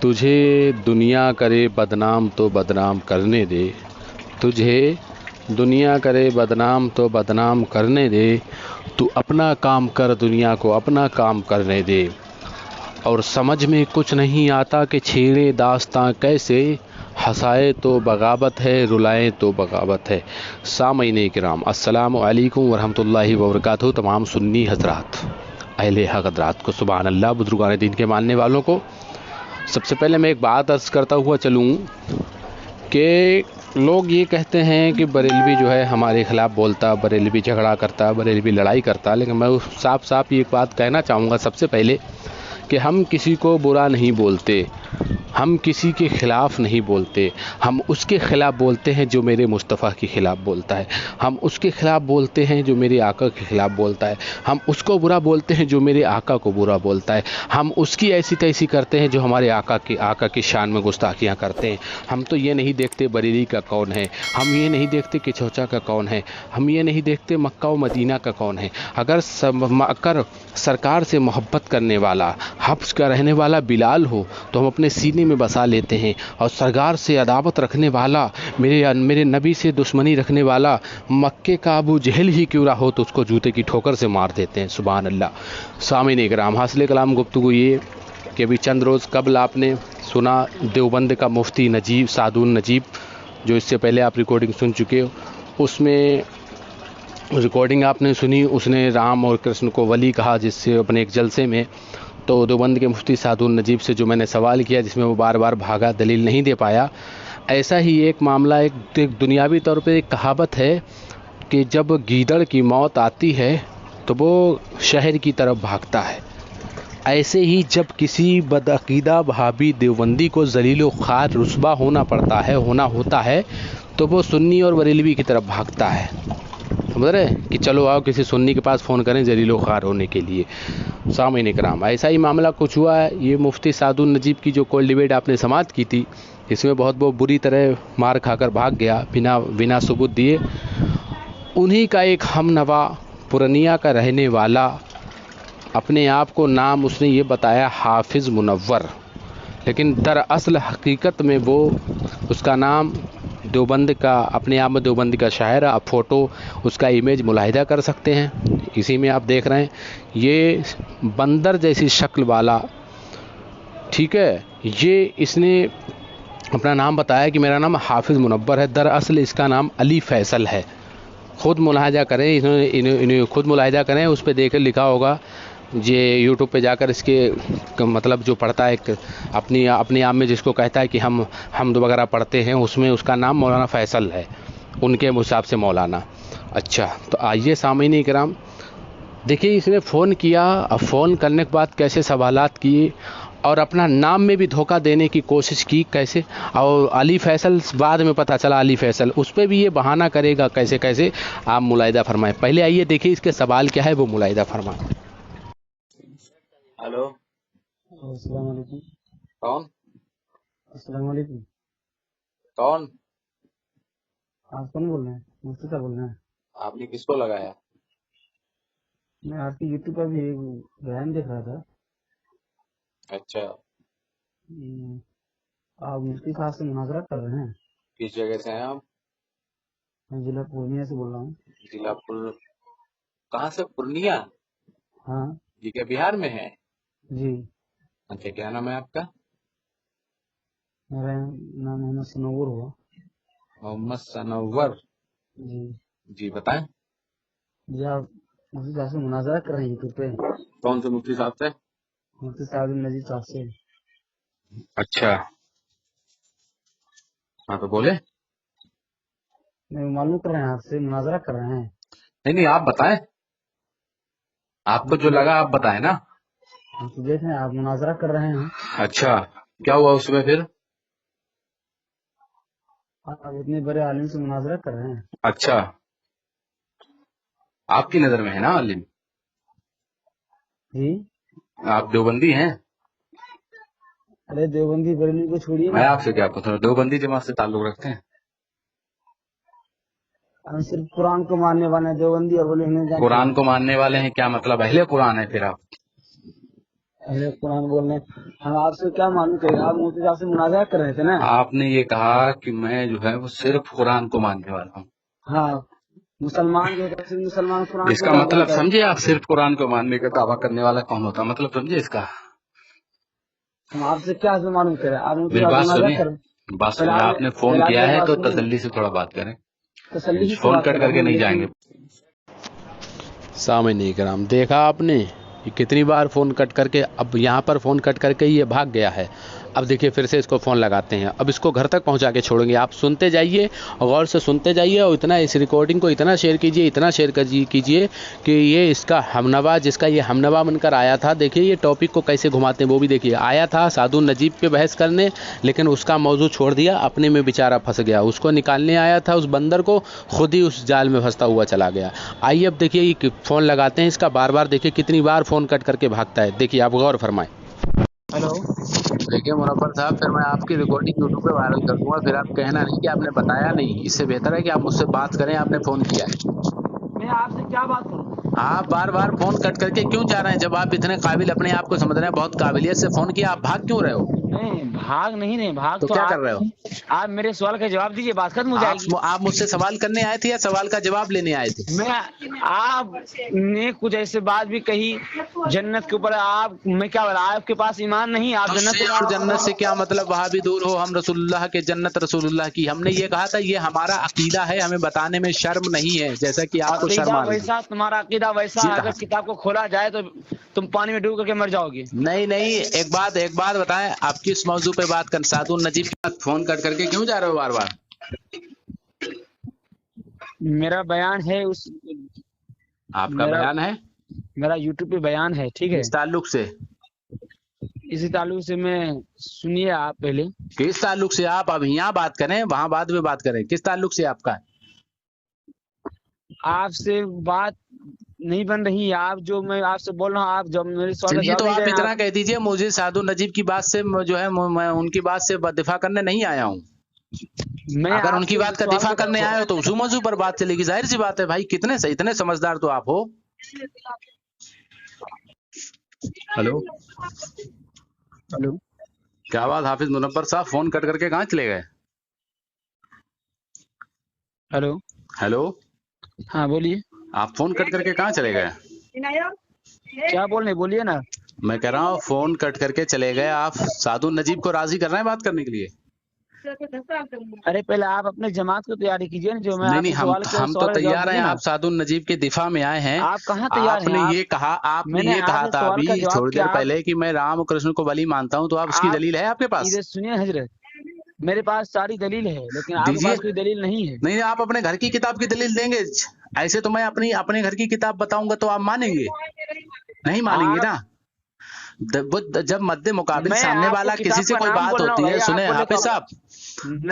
تجھے دنیا کرے بدنام تو بدنام کرنے دے، تجھے دنیا کرے بدنام تو بدنام کرنے دے، تو اپنا کام کر دنیا کو اپنا کام کرنے دے۔ اور سمجھ میں کچھ نہیں آتا کہ چھیڑے داستاں کیسے، ہنسائے تو بغاوت ہے رلائے تو بغاوت ہے۔ سامعین کرام السلام علیکم ورحمۃ اللہ وبرکاتہ۔ تمام سنی حضرات، اہل حق حضرات کو سبحان اللہ، بزرگان دین کے ماننے والوں کو، سب سے پہلے میں ایک بات عرض کرتا ہوا چلوں کہ لوگ یہ کہتے ہیں کہ بریلوی جو ہے ہمارے خلاف بولتا، بریلوی جھگڑا کرتا، بریلوی لڑائی کرتا، لیکن میں صاف صاف یہ بات کہنا چاہوں گا سب سے پہلے کہ ہم کسی کو برا نہیں بولتے، ہم کسی کے خلاف نہیں بولتے، ہم اس کے خلاف بولتے ہیں جو میرے مصطفیٰ کے خلاف بولتا ہے، ہم اس کے خلاف بولتے ہیں جو میرے آقا کے خلاف بولتا ہے، ہم اس کو برا بولتے ہیں جو میرے آقا کو برا بولتا ہے، ہم اس کی ایسی تیسی کرتے ہیں جو ہمارے آقا کی شان میں گستاخیاں کرتے ہیں۔ ہم تو یہ نہیں دیکھتے بریلی کا کون ہے، ہم یہ نہیں دیکھتے کہ چوچا کا کون ہے، ہم یہ نہیں دیکھتے مکہ و مدینہ کا کون ہے۔ اگر سرکار سے محبت کرنے والا حبش کا رہنے والا بلال ہو تو ہم اپنے سینے میں بسا لیتے ہیں، اور سرکار سے عداوت رکھنے والا، میرے نبی سے دشمنی رکھنے والا مکے کا ابو جہل ہی کیوں نہ ہو تو اس کو جوتے کی ٹھوکر سے مار دیتے ہیں۔ سبحان اللہ۔ سامعین کرام، حاصل کلام گفتگو یہ کہ ابھی چند روز قبل آپ نے سنا دیوبند کا مفتی نجیب سعدون نجیب، جو اس سے پہلے آپ ریکارڈنگ سن چکے ہو، اس میں ریکارڈنگ آپ نے سنی، اس نے رام اور کرشن کو ولی کہا، جس سے اپنے ایک جلسے میں تو دیوبند کے مفتی سعدون نجیب سے جو میں نے سوال کیا جس میں وہ بار بار بھاگا، دلیل نہیں دے پایا، ایسا ہی ایک معاملہ، ایک دنیاوی طور پہ ایک کہاوت ہے کہ جب گیدڑ کی موت آتی ہے تو وہ شہر کی طرف بھاگتا ہے، ایسے ہی جب کسی بدعقیدہ وہابی دیوبندی کو ذلیل و خوار رسوا ہوتا ہے تو وہ سنی اور بریلوی کی طرف بھاگتا ہے۔ سمجھ رہے کہ چلو آؤ کسی سنی کے پاس فون کریں ذلیل و خوار ہونے کے لیے۔ سامعین کرام، ایسا ہی معاملہ کچھ ہوا ہے۔ یہ مفتی سعدون نجیب کی جو کال ڈیبیٹ آپ نے سماعت کی تھی، اس میں بہت بری طرح مار کھا کر بھاگ گیا بنا ثبوت دیے۔ انہی کا ایک ہم نوا پورنیہ کا رہنے والا، اپنے آپ کو نام اس نے یہ بتایا حافظ منور، لیکن دراصل حقیقت میں وہ اس کا نام دیوبند کا، اپنے آپ میں دیوبند کا شاعر ہے۔ آپ فوٹو اس کا امیج ملاحظہ کر سکتے ہیں، اسی میں آپ دیکھ رہے ہیں یہ بندر جیسی شکل والا، ٹھیک ہے، یہ اس نے اپنا نام بتایا کہ میرا نام حافظ منور ہے، دراصل اس کا نام علی فیصل ہے۔ خود ملاحظہ کریں، انہیں خود ملاحظہ کریں، اس پہ دیکھ کر لکھا ہوگا، یہ یوٹیوب پہ جا کر اس کے مطلب جو پڑھتا ہے اپنے آپ میں جس کو کہتا ہے کہ ہم حمد وغیرہ پڑھتے ہیں، اس میں اس کا نام مولانا فیصل ہے، ان کے حساب سے مولانا۔ اچھا، تو آئیے سامعین کرام، دیکھیے اس نے فون کیا، اب فون کرنے کے بعد کیسے سوالات کیے اور اپنا نام میں بھی دھوکہ دینے کی کوشش کی، کیسے، اور علی فیصل بعد میں پتہ چلا علی فیصل، اس پہ بھی یہ بہانہ کرے گا کیسے آپ ملاحظہ فرمائیں۔ پہلے آئیے دیکھیے اس کے سوال کیا ہے، وہ ملاحظہ فرمائیں۔ ہلو، السلام علیکم۔ کون السلام علیکم، کون آپ کون بول رہے ہیں؟ مفتی صاحب بول رہے ہیں؟ آپ نے کس کو لگایا؟ میں آپ کی یوٹیوب پر بھی ایک بیان دیکھ رہا تھا، اچھا، آپ مفتی صاحب سے مناظرہ کر رہے ہیں؟ کس جگہ سے ہیں آپ؟ میں ضلع پورنیہ سے بول رہا ہوں۔ ضلع کہاں سے؟ پورنیہ؟ ہاں یہ کیا بہار میں ہے؟ جی، اچھا، کیا نام ہے آپ کا؟ میرا نام محمد سنور ہوا۔ محمد سنور، جی جی بتائیں۔ جی، آپ مفتی صاحب سے مناظرہ کر رہے ہیں یوٹیوب پہ؟ کون سے مفتی صاحب سے؟ مفتی صاحب نجیب صاحب سے۔ اچھا، ہاں تو بولے۔ میں معلوم کر رہے ہیں، آپ سے مناظرہ کر رہے ہیں؟ نہیں آپ بتائیں، آپ کو جو لگا آپ بتائیں نا۔ ہم تو دیکھ رہے ہیں آپ مناظرہ کر رہے ہیں۔ اچھا، کیا ہوا اس میں پھر؟ آپ اتنے بڑے عالم سے مناظرہ کر رہے ہیں؟ اچھا، آپ کی نظر میں ہے نا عالم؟ جی، آپ دیوبندی ہیں؟ ارے دیوبندی بریلوی کو چھوڑیے میں نا، آپ سے کیا پوچھ رہا ہوں، دیوبندی جماعت سے تعلق رکھتے ہیں؟ ہم صرف قرآن کو ماننے والے ہیں، دیوبندی ابو لہب نہیں جانتے قرآن ہیں۔ کو ماننے والے ہیں، کیا مطلب اہل قرآن ہے پھر آپ؟ अरे कुरान बोल रहे हैं, हम आपसे क्या मालूम करेगा? आप मुफ्ती साहब से मुनाजा कर रहे थे ना? आपने ये कहा कि मैं जो है वो सिर्फ कुरान को मानने वाला हूँ। हाँ, मुसलमान जो है, सिर्फ मुसलमान कुरान को इसका मानता मतलब है। समझे आप, सिर्फ कुरान को मानने का दावा करने वाला कौन होता है, मतलब समझे इसका। हम आपसे क्या से मालूम करें? आप मुफ्ती मेरी साहब बात से मुनाजा सुनिए, करें। बात पहले सुनिए, आपने फोन पहले किया आपकी है बात तो सुनिए, तसल्ली से थोड़ा बात करें, तसल्ली से फोन बात कट कर करके रहा नहीं हूँ, जाएंगे। सामने कराम देखा आपने ये कितनी बार फ़ोन कट करके, अब यहाँ पर फ़ोन कट करके ये भाग गया है। अब देखिए फिर से इसको फ़ोन लगाते हैं, अब इसको घर तक पहुँचा के छोड़ेंगे। आप सुनते जाइए, गौर से सुनते जाइए और इतना इस रिकॉर्डिंग को इतना शेयर कीजिए, इतना शेयर कीजिए कि ये इसका हमनवा, जिसका ये हमनवा बनकर आया था, देखिए ये टॉपिक को कैसे घुमाते हैं वो भी देखिए। आया था साधु नजीब पे बहस करने, लेकिन उसका मौजू छोड़ दिया, अपने में बेचारा फंस गया। उसको निकालने आया था उस बंदर को, खुद ही उस जाल में फंसता हुआ चला गया। आइए अब देखिए ये फ़ोन लगाते हैं इसका, बार बार देखिए कितनी बार फ़ोन कट करके भागता है। देखिए आप गौर फरमाएं। हेलो। देखिए मुनव्वर साहब, फिर मैं आपकी रिकॉर्डिंग यूट्यूब पे वायरल कर दूंगा, फिर आप कहना नहीं कि आपने बताया नहीं। इससे बेहतर है कि आप मुझसे बात करें, आपने फ़ोन किया है। मैं आपसे क्या बात करूं? आप बार बार फ़ोन कट करके क्यों जा रहे हैं? जब आप इतने काबिल अपने आप को समझ रहे हैं, बहुत काबिलियत से फ़ोन किया, आप भाग क्यों रहे हो? नहीं, भाग नहीं, भाग तो तो क्या कर आप रहे हो? आप मेरे सवाल का जवाब दीजिए, बात खत्म हो जाएगी। आप मुझसे सवाल करने आए थे या सवाल का जवाब लेने आए थे? मैं आपने कुछ ऐसे बात भी कही जन्नत के ऊपर, आप मैं क्या बोला, आपके पास ईमान नहीं, आप जन्नत से और जन्नत से क्या मतलब? वहाँ भी दूर हो, हम रसूलुल्लाह के, जन्नत रसूलुल्लाह की। हमने ये कहा था ये हमारा अकीदा है, हमें बताने में शर्म नहीं है, जैसा कि आपको शर्म अकीदा आ रही है। वैसा, तुम्हारा अकीदा वैसा है, अगर किताब को खोला जाए तो तुम पानी में डूब करके मर जाओगे। नहीं, एक बात बताएं, आप किस मौजू पे बात कर? साधु नजीब के पास फोन कट करके क्यों जा रहे हो बार बार? मेरा बयान है उस आपका बयान है, मेरा यूट्यूब पे बयान है, ठीक है। किस ताल्लुक से? इसी ताल्लुक से मैं, सुनिए आप पहले। किस ताल्लुक से? आप अब यहाँ बात करें, वहां बाद में बात करें। किस ताल्लुक से आपका? आपसे बात नहीं बन रही, आप जो मैं आपसे बोल रहा हूँ, आप जब मेरे सवाल का चलिए जवाब तो नहीं आप दे रहे हैं, इतना कह दीजिए, मुझे साधु नजीब की बात से जो है, मैं उनकी बात से दिफा करने नहीं आया हूँ। मैं अगर उनकी आपसे बात का सवाल दिफा का- करने आए हो तो उस मौजू पर बात चलेगी। जाहिर सी बात है भाई, इतने समझदार तो आप हो। Hello, hello. क्या बात हाफिज मुनव्वर साहब, फोन कट करके कहाँ चले गए? हेलो। हेलो, हाँ बोलिए। आप फोन कट करके कहाँ चले गए? क्या बोल रहे, बोलिए ना। मैं कह रहा हूँ फोन कट करके चले गए आप। साधु नजीब को राजी कर रहे हैं बात करने के लिए? अरे पहले आप अपने जमात को तैयारी कीजिए ना, जो मैं नहीं, आपसे सवाल किया हम तो सवाल का जवाब तैयार हैं। दीजिए ना। आप साधु नजीब के दिफा में आए हैं। आप कहाँ तैयार हैं? आपने ये कहा आपसे था सवाल अभी का जवाब थोड़ी किया। देर पहले कि मैं राम कृष्ण को वली मानता हूँ, तो आप उसकी दलील है आपके पास? इधर सुनिए हजरत, मेरे पास सारी दलील है, लेकिन आपके दीजिए। पास कोई दलील नहीं है। नहीं, आप अपने घर की किताब की दलील देंगे। ऐसे तो मैं अपने घर की किताब बताऊंगा तो आप मानेंगे? नहीं मानेंगे ना। जब मद्दे मुकाबिल सामने वाला किसी से कोई बात होती है, सुने हाफिज साहब,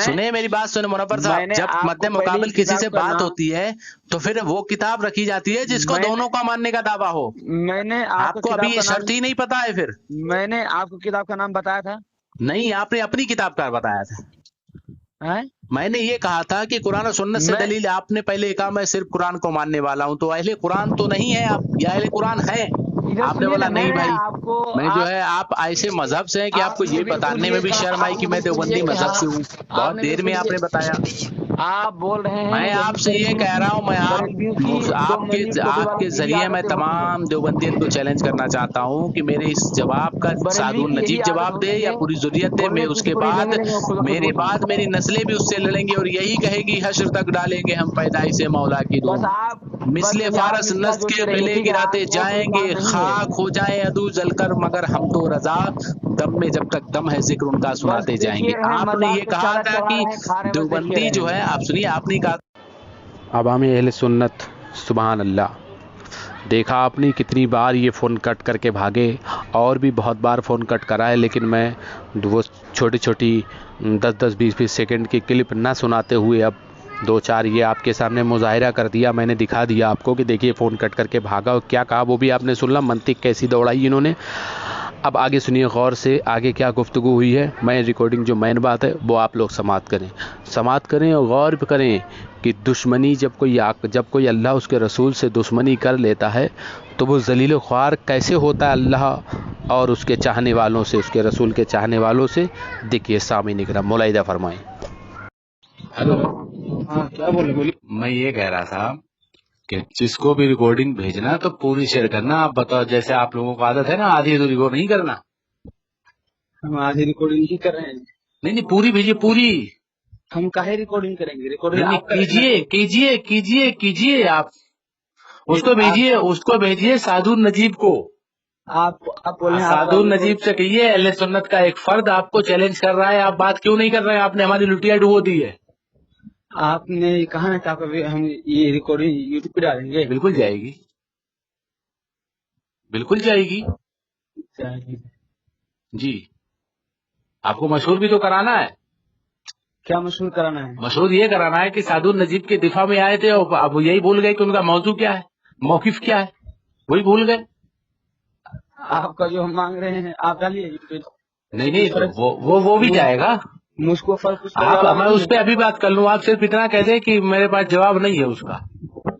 सुने मेरी बात, सुने मुनव्वर साहब, जब मद्दे मुकाबिल किसी से बात होती है तो फिर वो किताब रखी जाती है जिसको दोनों का मानने का दावा हो। मैंने आपको अभी ये शर्त ही नहीं पता है फिर? मैंने आपको किताब का नाम बताया था? नहीं, आपने अपनी किताब का बताया था। है? मैंने ये कहा था कि कुरान और सुन्नत से दलील। आपने पहले कहा मैं सिर्फ कुरान को मानने वाला हूँ, तो अहले कुरान तो नहीं है आप, या अहले कुरान है? आपने बोला नहीं भाई, मैं जो है, आप ऐसे मजहब से हैं कि आपको ये बताने में भी शर्म आई कि मैं देवबंदी मजहब से हूँ। बहुत देर में आपने बताया। आप बोल रहे हैं, मैं आपसे ये कह रहा हूँ, मैं आपके जरिए मैं तमाम देवबंदियत को चैलेंज करना चाहता हूँ कि मेरे इस जवाब का साधु नजीब जवाब दे या पूरी ज़ुर्रियत दे। मैं उसके बाद मेरी नस्लें भी उससे लड़ेंगी और यही कहेगी हश्र तक डालेंगे हम पैदाइश मौला की धूम, मिसले फारस नस्ल के मिले गिराते जाएंगे, खाक हो जाए अदू जलकर, मगर हम तो रजा दम में जब तक दम है जिक्र उनका सुनाते जाएंगे। आपने ये कहा था कि देवबंदी जो है, आप सुनिए, आपने कहा अवामी अहले सुन्नत, सुभान अल्लाह। देखा आपने कितनी बार ये फ़ोन कट करके भागे, और भी बहुत बार फ़ोन कट करा है, लेकिन मैं वो छोटी 10-10 20-20 सेकंड की क्लिप ना सुनाते हुए अब 2-4 ये आपके सामने मुजाहिरा कर दिया। मैंने दिखा दिया आपको कि देखिए फ़ोन कट करके भागा और क्या कहा वो भी आपने सुन ला। मंतिक कैसी दौड़ाई इन्होंने। اب آگے سنیے غور سے، آگے کیا گفتگو ہوئی ہے. میں ریکارڈنگ جو مین بات ہے وہ آپ لوگ سماعت کریں اور غور کریں کہ دشمنی جب کوئی اللہ اس کے رسول سے دشمنی کر لیتا ہے تو وہ ذلیل و خوار کیسے ہوتا ہے اللہ اور اس کے چاہنے والوں سے، اس کے رسول کے چاہنے والوں سے. دیکھیے سامعین کرام ملاحظہ فرمائیں. ہلو، ہاں کیا بولے بولیے. میں یہ کہہ رہا تھا کہ جس کو بھی ریکارڈنگ بھیجنا تو پوری شیئر کرنا. آپ بتاؤ، جیسے آپ لوگوں کو عادت ہے نا آدھی ادھوری کو نہیں کرنا. ہم آج ریکارڈنگ ہی کر رہے ہیں. نہیں پوری بھیجیے، پوری. ہم کاہے ریکارڈنگ کریں گے؟ نہیں ریکارڈنگ کیجیے آپ اس کو بھیجیے، سعد النجیب کو. آپ بولے ہیں سعد النجیب سے کہیے اہل سنت کا ایک فرد آپ کو چیلنج کر رہا ہے، آپ بات کیوں نہیں کر رہے ہیں؟ آپ نے ہماری لٹیا ڈبو دی ہے. آپ نے کہا نا کہ ہم یہ ریکارڈنگ یوٹیوب پہ ڈالیں گے. بالکل جائے گی، بالکل جائے گی. جی، آپ کو مشہور بھی تو کرانا ہے. کیا مشہور کرانا ہے؟ مشہور یہ کرانا ہے کہ سعد النجیب کے دفاع میں آئے تھے اور اب یہی بھول گئے کہ ان کا موضوع کیا ہے، موقف کیا ہے، وہی بھول گئے. آپ کا جو ہم مانگ رہے ہیں آپ ڈالیے. نہیں تو وہ بھی جائے گا. مجھ کو فرق میں اس پہ ابھی بات کر لوں. آپ صرف اتنا کہہ دیں کہ میرے پاس جواب نہیں ہے اس کا.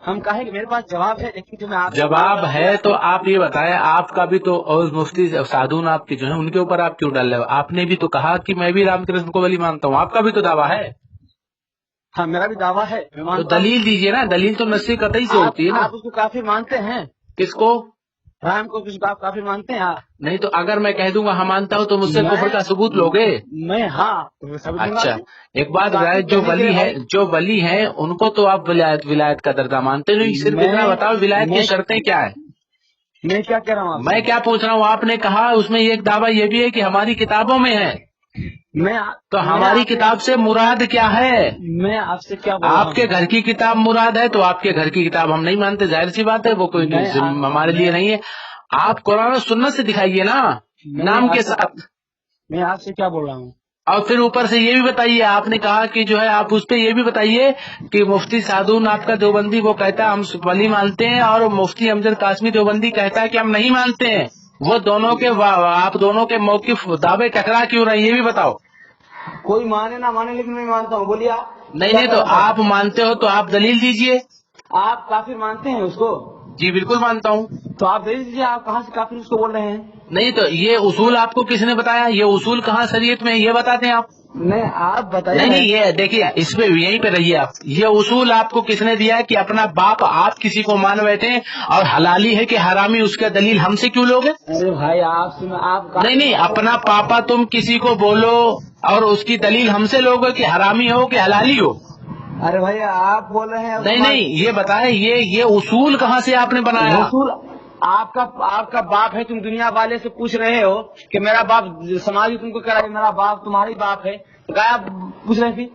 ہم کہیں کہ میرے پاس جواب ہے، لیکن جو میں جواب ہے تو آپ یہ بتائیں، آپ کا بھی تو اور مفتی سعدون آپ کے جو ہیں ان کے اوپر آپ کیوں ڈال رہے ہو؟ آپ نے بھی تو کہا کہ میں بھی رام کرشن کو ولی مانتا ہوں، آپ کا بھی تو دعویٰ ہے. ہاں میرا بھی دعویٰ ہے. تو دلیل دیجیے نا، دلیل تو نص قطعی سے ہوتی ہے نا. آپ اس کو کافر مانتے ہیں؟ کس کو؟ رام کو آپ کافر مانتے ہیں؟ نہیں تو اگر میں کہہ دوں گا ہم مانتا ہوں تو مجھ سے کفر کا ثبوت لوگے؟ میں ہاں. اچھا ایک بات ہے، جو ولی ہے ان کو تو آپ ولایت کا درجہ مانتے نہیں. صرف اتنا بتاؤ ولایت کی شرطیں کیا ہیں؟ میں کیا کہہ رہا ہوں؟ میں کیا پوچھ رہا ہوں؟ آپ نے کہا اس میں ایک دعویٰ یہ بھی ہے کہ ہماری کتابوں میں ہے. تو ہماری کتاب سے مراد کیا ہے؟ میں آپ سے کیا آپ کے گھر کی کتاب مراد ہے تو آپ کے گھر کی کتاب ہم نہیں مانتے، ظاہر سی بات ہے، وہ کوئی ہمارے لیے نہیں ہے. آپ قرآن و سنت سے دکھائیے نا نام کے ساتھ. میں آپ سے کیا بول رہا ہوں؟ اور پھر اوپر سے یہ بھی بتائیے، آپ نے کہا کہ جو ہے آپ اس پہ یہ بھی بتائیے کہ مفتی سعدون آپ کا دیوبندی وہ کہتا ہے ہم ولی مانتے ہیں اور مفتی امجد قاسمی دیوبندی کہتا ہے کہ ہم نہیں مانتے ہیں. وہ دونوں کے آپ دونوں کے موقف دعوے ٹکرا کیوں رہے یہ بھی بتاؤ. کوئی مانے نہ مانے لیکن میں مانتا ہوں. بولیے آپ. نہیں تو آپ مانتے ہو تو آپ دلیل دیجیے. آپ کافر مانتے ہیں اس کو؟ جی بالکل مانتا ہوں. تو آپ دلیل دیجیے، آپ کہاں سے کافر اس کو بول رہے ہیں؟ نہیں تو یہ اصول آپ کو کس نے بتایا؟ یہ اصول کہاں شریعت میں یہ بتاتے ہیں آپ؟ نہیں آپ بتائیے. نہیں یہ دیکھیے اس پہ یہیں پہ رہیے آپ. یہ اصول آپ کو کس نے دیا کہ اپنا باپ آپ کسی کو مان بیٹھے اور حلالی ہے کہ حرامی اس کا دلیل ہم سے کیوں لوگے؟ ارے بھائی آپ نہیں اپنا پاپا تم کسی کو بولو اور اس کی دلیل ہم سے لوگے کہ حرامی ہو کہ حلالی ہو. ارے بھائی آپ بول رہے ہیں. نہیں یہ بتائیں یہ اصول کہاں سے آپ نے بنایا؟ اصول آپ کا باپ ہے. تم دنیا والے سے پوچھ رہے ہو کہ میرا باپ سماجی تم کو کہہ رہا ہے میرا باپ تمہاری باپ ہے، تو کیا آپ پوچھ رہے تھے؟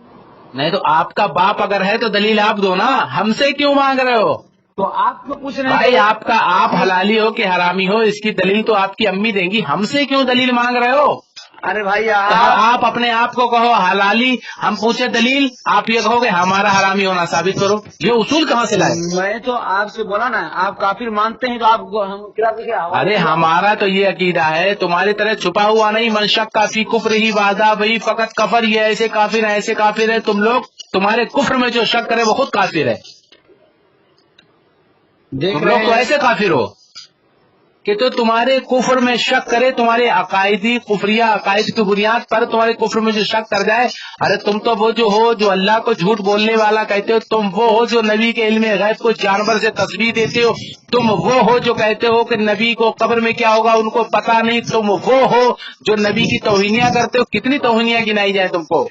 نہیں تو آپ کا باپ اگر ہے تو دلیل آپ دو نا، ہم سے کیوں مانگ رہے ہو؟ تو آپ کو پوچھ رہے ہیں بھائی آپ حلالی ہو کہ حرامی ہو اس کی دلیل تو آپ کی امی دیں گی، ہم سے کیوں دلیل مانگ رہے ہو؟ ارے بھائی آپ اپنے آپ کو کہو حلالی، ہم پوچھے دلیل، آپ یہ کہو کہ ہمارا حرامی ہونا ثابت کرو. یہ اصول کہاں سے لائے؟ میں تو آپ سے بولا نا آپ کافر مانتے ہیں تو آپ ہم کیا؟ ارے ہمارا تو یہ عقیدہ ہے، تمہاری طرح چھپا ہوا نہیں. منشک کافی کفر ہی وعدہ وہی فقط کفر، یہ ایسے کافر ہے ایسے کافر ہے. تم لوگ تمہارے کفر میں جو شک کرے وہ خود کافر ہے. تم لوگ تو ایسے کافر ہو کہ تو تمہارے کفر میں شک کرے، تمہارے عقائدی کفریہ عقائد کی بنیاد پر تمہارے کفر میں جو شک کر جائے. ارے تم تو وہ جو ہو جو اللہ کو جھوٹ بولنے والا کہتے ہو، تم وہ ہو جو نبی کے علم غیب کو جانور سے تشبیہ دیتے ہو، تم وہ ہو جو کہتے ہو کہ نبی کو قبر میں کیا ہوگا ان کو پتا نہیں، تم وہ ہو جو نبی کی توہینیاں کرتے ہو. کتنی توہینیاں گنائی جائیں تم کو؟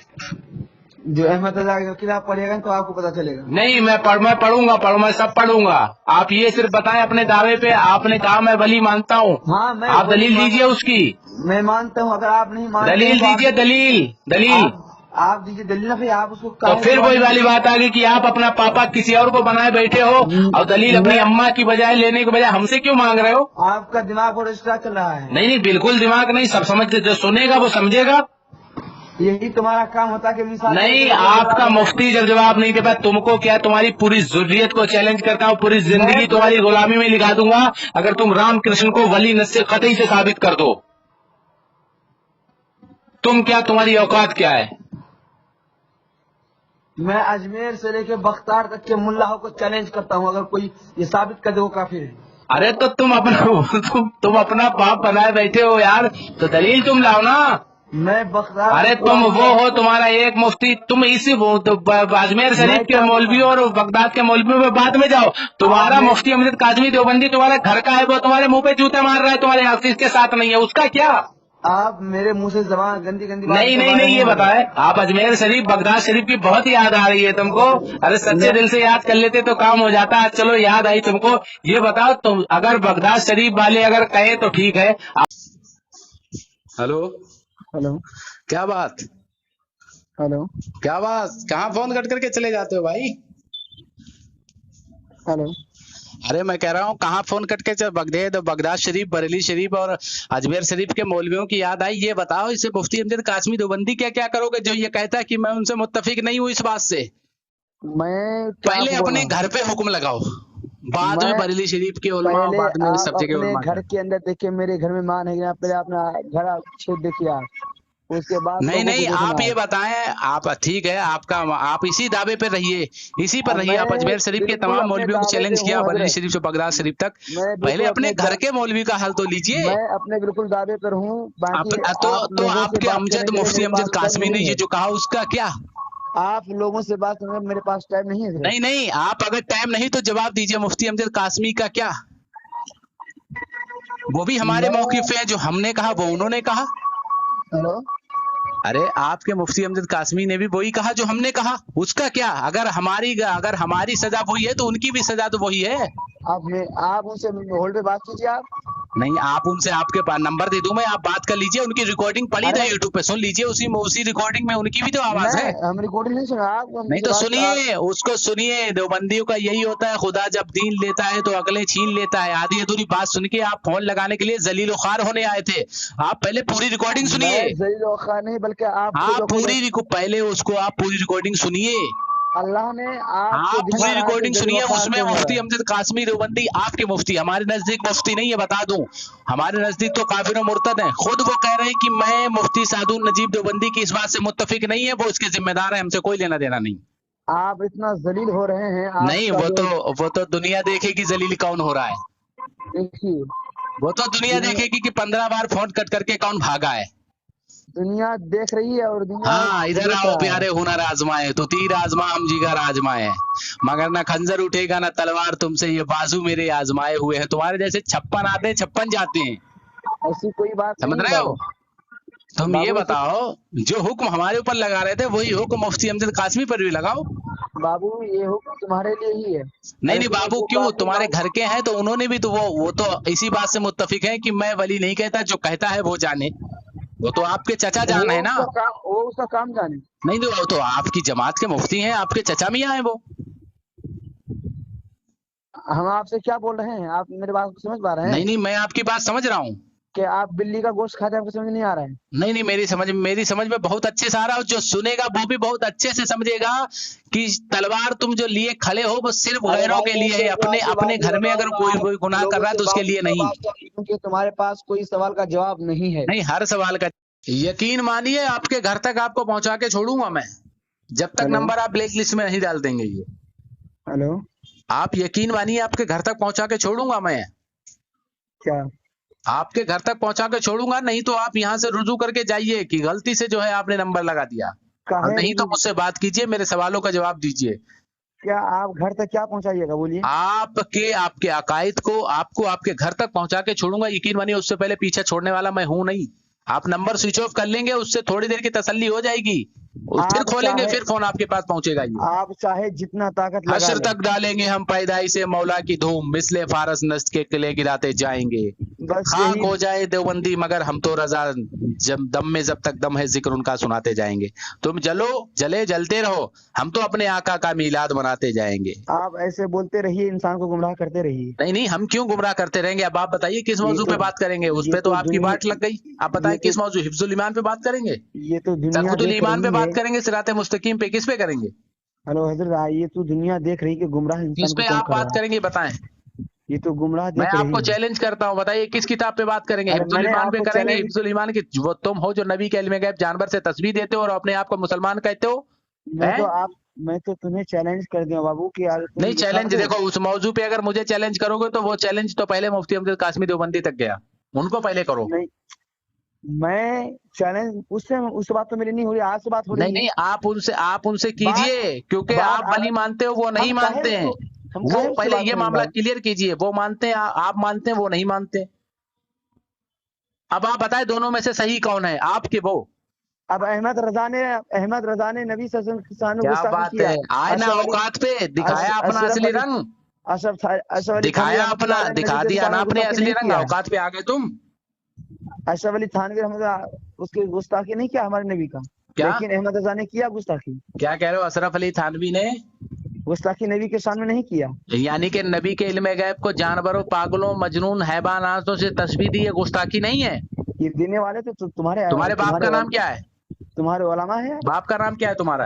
جو احمد اللہ کی کتاب پڑھے گا تو آپ کو پتا چلے گا. نہیں میں پڑھوں گا سب پڑھوں گا. آپ یہ صرف بتائیں اپنے دعوے پہ. آپ نے کہا میں ولی مانتا ہوں، ہاں آپ دلیل دیجئے اس کی. میں مانتا ہوں. اگر آپ نہیں مانتے دلیل دیجئے، دلیل آپ دیجیے دلیل. پھر آپ اس کو تو پھر وہی والی بات آ گئی کہ آپ اپنا پاپا کسی اور کو بنائے بیٹھے ہو اور دلیل اپنی اماں کی بجائے لینے کے بجائے ہم سے کیوں مانگ رہے ہو؟ آپ کا دماغ اور ایکسٹرا چل رہا ہے. نہیں بالکل دماغ نہیں، سب سمجھتے، جو سنے گا وہ سمجھے گا. یہی تمہارا کام ہوتا ہے کہ نہیں آپ کا مفتی جب جواب نہیں دے پا تم کو کیا، تمہاری پوری ضروریت کو چیلنج کرتا ہوں، پوری زندگی تمہاری غلامی میں لگا دوں گا اگر تم رام کرشن کو ولی نص قطعی سے ثابت کر دو. तुम क्या, तुम्हारी औकात क्या है? मैं अजमेर से लेके बख्तार तक के मुल्लाहों को चैलेंज करता हूँ, अगर कोई ये साबित कर दे वो काफिर है। अरे तो तुम अपना पाप बनाए बैठे हो यार, तो दलील तुम लाओ ना। मैं बख्तार, अरे तुम वो हो, तुम्हारा एक मुफ्ती, तुम इसी वो तो अजमेर शरीफ के मौलवियों और बगदाद के मौलवियों में बाद में जाओ। तुम्हारा मुफ्ती अमजद काजमी देवबंदी तुम्हारे घर का है, वो तुम्हारे मुंह पे जूते मार रहा है, तुम्हारे हफीज के साथ नहीं है, उसका क्या? आप मेरे मुंह से जबान गंदी गंदी नहीं, ये बताए आप अजमेर शरीफ बगदाद शरीफ की बहुत याद आ रही है तुमको। अरे सच्चे दिल से याद कर लेते तो काम हो जाता है। चलो याद आई तुमको, ये बताओ तुम, अगर बगदाद शरीफ वाले अगर कहे तो ठीक है। हेलो, हेलो क्या बात? हेलो क्या बात, कहाँ फोन कट करके चले जाते हो भाई? हेलो अरे मैं कह रहा हूँ कहाँ फोन कट के बगदाद शरीफ, बरेली शरीफ और अजमेर शरीफ के मौलवियों की याद आई। ये बताओ, इससे मुफ्ती अमजद कासमी देवबंदी क्या करोगे जो ये कहता है कि मैं उनसे मुत्तफिक नहीं हूँ इस बात से? मैं पहले अपने घर पे हुक्म लगाओ, बाद में बरेली शरीफ के उलमा, बाद में सब जगह उलमा। घर के अंदर देखिए, मेरे घर में मान है कि आप पहले अपना घर छेद देखिए आप, उसके बाद नहीं, आप ये बताएं, आप ठीक है आपका, आप इसी दावे पे रहिए, इसी पर रहिए। आप अजमेर शरीफ के तमाम मौलवियों को चैलेंज किया, बरेली शरीफ से बगदाद शरीफ तक, पहले अपने घर के मौलवी का हल तो लीजिए। मैं अपने बिल्कुल दावे पर हूँ। तो आपके अमजद, मुफ्ती अमजद कासमी ने ये जो कहा उसका क्या? आप लोगों से बात करने मेरे पास टाइम नहीं है। नहीं, आप अगर टाइम नहीं तो जवाब दीजिए, मुफ्ती अमजद कासमी का क्या? वो भी हमारे मौक़िफ़ है, जो हमने कहा वो उन्होंने कहा। हेलो, अरे आपके मुफ्ती अमजद कासमी ने भी वही कहा जो हमने कहा, उसका क्या? अगर हमारी सजा वही है तो उनकी भी सजा तो वही है। आप उनसे होल्ड पे बात कीजिए। आप नहीं, आप उनसे, आपके पास नंबर दे दूं मैं, आप बात कर लीजिए। उनकी रिकॉर्डिंग पड़ी था यूट्यूब पे, सुन लीजिए। उसी रिकॉर्डिंग में उनकी भी तो आवाज है। हम रिकॉर्डिंग नहीं सुना। आप नहीं तो सुनिए, उसको सुनिए। देवबंदियों का यही होता है, खुदा जब दीन लेता है तो अगले छीन लेता है। आधी अधूरी बात सुन के आप फोन लगाने के लिए जलील ओ ख्वार होने आए थे। आप पहले पूरी रिकॉर्डिंग सुनिए। जलील ओ ख्वार नहीं, बल्कि आप पहले उसको आप पूरी रिकॉर्डिंग सुनिए। अल्लाह ने आप पूरी रिकॉर्डिंग सुनिए। उसमें मुफ्ती अमजद कासमी देवबंदी आपके मुफ्ती, हमारे नजदीक मुफ्ती नहीं है, बता दूं। हमारे नजदीक तो काफिर और मुर्तद हैं। खुद वो कह रहे हैं कि मैं मुफ्ती सादुल नजीब देवबंदी की इस बात से मुत्तफिक नहीं है, वो इसके जिम्मेदार है, हमसे कोई लेना देना नहीं। आप इतना जलील हो रहे हैं। नहीं, वो तो दुनिया देखेगी जलील कौन हो रहा है। देखिए, वो तो दुनिया देखेगी कि 15 बार फोन कट करके कौन भागा है। दुनिया देख रही है। और दुनिया, हाँ, इधर आओ प्यारे, हुनर आजमाए तो तीर आजमा हम जिगर आजमाए, मगर ना खंजर उठेगा ना तलवार तुमसे, ये बाजू मेरे आजमाए हुए हैं। तुम्हारे जैसे 56 आते हैं 56 जाते हैं, ऐसी कोई बात समझ रहे हो? तुम ये बताओ, जो हुक्म हमारे ऊपर लगा रहे थे वही हुक्म मुफ्ती अमजद कासमी पर भी लगाओ। बाबू, ये हुक्म तुम्हारे लिए ही है। नहीं बाबू, क्यों? तुम्हारे घर के हैं तो उन्होंने भी तो वो तो इसी बात से मुत्तफिक है कि मैं वली नहीं कहता, जो कहता है वो जाने। वो तो आपके चचा जान है ना, वो उसका काम जाने। नहीं तो वो तो आपकी जमात के मुफ्ती हैं, आपके चचा मियाँ हैं वो। हम आपसे क्या बोल रहे हैं, आप मेरे बात को समझ पा रहे हैं? नहीं, मैं आपकी बात समझ रहा हूँ कि आप बिल्ली का गोश्त खाते हैं, आपको समझ नहीं आ रहा है? नहीं, मेरी समझ में बहुत अच्छे से आ रहा है। जो सुनेगा वो भी बहुत अच्छे से समझेगा कि तलवार तुम जो लिए खड़े हो वो सिर्फ गैरों के लिए है। अपने घर में अगर कोई गुनाह कर रहा है तो उसके लिए नहीं। क्योंकि तुम्हारे पास कोई सवाल का जवाब नहीं है। नहीं, हर सवाल का यकीन मानिए, आपके घर तक आपको पहुंचा के छोड़ूंगा मैं, जब तक नंबर आप ब्लैक लिस्ट में नहीं डाल देंगे। ये हेलो, आप यकीन मानिए, आपके घर तक पहुंचा के छोड़ूंगा मैं। क्या आपके घर तक पहुंचा के छोड़ूंगा? नहीं तो आप यहाँ से रुजू करके जाइए कि गलती से जो है आपने नंबर लगा दिया, और नहीं तो मुझसे बात कीजिए, मेरे सवालों का जवाब दीजिए। क्या आप घर तक क्या पहुंचाइएगा, बोलिए? आपके अकायद को आपको आपके घर तक पहुंचा के छोड़ूंगा, यकीन मानिए। उससे पहले पीछे छोड़ने वाला मैं हूं नहीं। आप नंबर स्विच ऑफ कर लेंगे, उससे थोड़ी देर की तसल्ली हो जाएगी, फिर खोलेंगे, फिर फोन आपके पास पहुंचेगा। आप चाहे जितना ताकत लगा हश्र तक डालेंगे हम पैदाइश से मौला की धूम, मिसले फारस नस्त के किले गिराते जाएंगे। खाक हो जाए देवबंदी मगर हम तो रजा, जब दम में जब तक दम है जिक्र उनका सुनाते जाएंगे। तुम जलते रहो, हम तो अपने आका का मीलाद मनाते जाएंगे। आप ऐसे बोलते रहिए, इंसान को गुमराह करते रहिए। नहीं, हम क्यों गुमराह करते रहेंगे? अब आप बताइए किस मौजू पे बात करेंगे? उस पे तो आपकी बात लग गई। आप बताइए किस मौजू? हिफ्जुल ईमान पे बात करेंगे? ये तो सरकुतुल ईमान पे बात करेंगे? सिराते मुस्तकीम पे? किस पे करेंगे? हेलो हजरत, ये तो दुनिया देख रही कि गुमराह इंसान किस पे आप बात करेंगे, बताएं। یہ تو گمراہ میں دیکھ آپ رہی کو ہے. چیلنج کرتا ہوں، بتائیے کس کتاب پہ بات کریں گے؟ ارے حفظ میں نے الایمان آپ پہ کو کریں گے؟ چیلنج، حفظ الایمان کی وہ تم ہو جو نبی کے علم غیب جانور سے تسبیح دیتے ہو اور اپنے آپ کو مسلمان کہتے ہو ہیں؟ میں تو تمہیں چیلنج کر دیا بابو کہ یار تم نہیں دکھا چیلنج دو. دیکھو، اس موضوع پہ اگر مجھے چیلنج کرو گے تو وہ چیلنج تو پہلے مفتی احمد قاسمی دیوبندی تک گیا، ان کو پہلے کرو. نہیں میں چیلنج اس بات تو میری نہیں ہو رہی، آج سے بات ہو نہیں رہی ہے. نہیں، آپ ان سے کیجئے، کیونکہ بات آپ ولی مانتے ہو، وہ نہیں ہم کاہے مانتے ہیں. ہم وہ کاہے اس سے پہلے بات یہ کریں گے معاملہ بھائی؟ کلیئر کیجئے، وہ مانتے ہیں، آپ مانتے ہیں، وہ نہیں مانتے. اب آپ بتائیں دونوں میں سے صحیح کون ہے، آپ کے وہ؟ اب احمد رضا نے نبی صلی اللہ علیہ وسلم کو کیا گستاخی بات کیا. ہے، آئے نا اشرف علی اوقات پہ دکھایا اپنا اشرف اصلی علی رنگ، اشرف علی تھانوی دکھایا رحمۃ اپنا، اللہ علیہ نے نبی دکھا کے دیا نا سامنے اپنے گستاخی اصلی نہیں رنگ، کیا. اوقات پہ آ گئے تم. اشرف علی تھانوی رحمۃ اللہ اس کی گستاخی نہیں کیا ہمارے نبی کا، کیا لیکن احمد رضا نے کیا گستاخی. کیا کہہ رہے ہو؟ اشرف علی تھانوی نے گستاخی نبی کے سامنے نہیں کیا. یعنی کہ نبی کے علم غیب کو جانوروں، پاگلوں، مجنون، حیواناتوں سے تشبیہ دی، یہ گستاخی نہیں ہے؟ یہ دینے والے تو تمہارے باپ کا نام کیا ہے؟ تمہارے علماء ہے. باپ کا نام کیا ہے تمہارا؟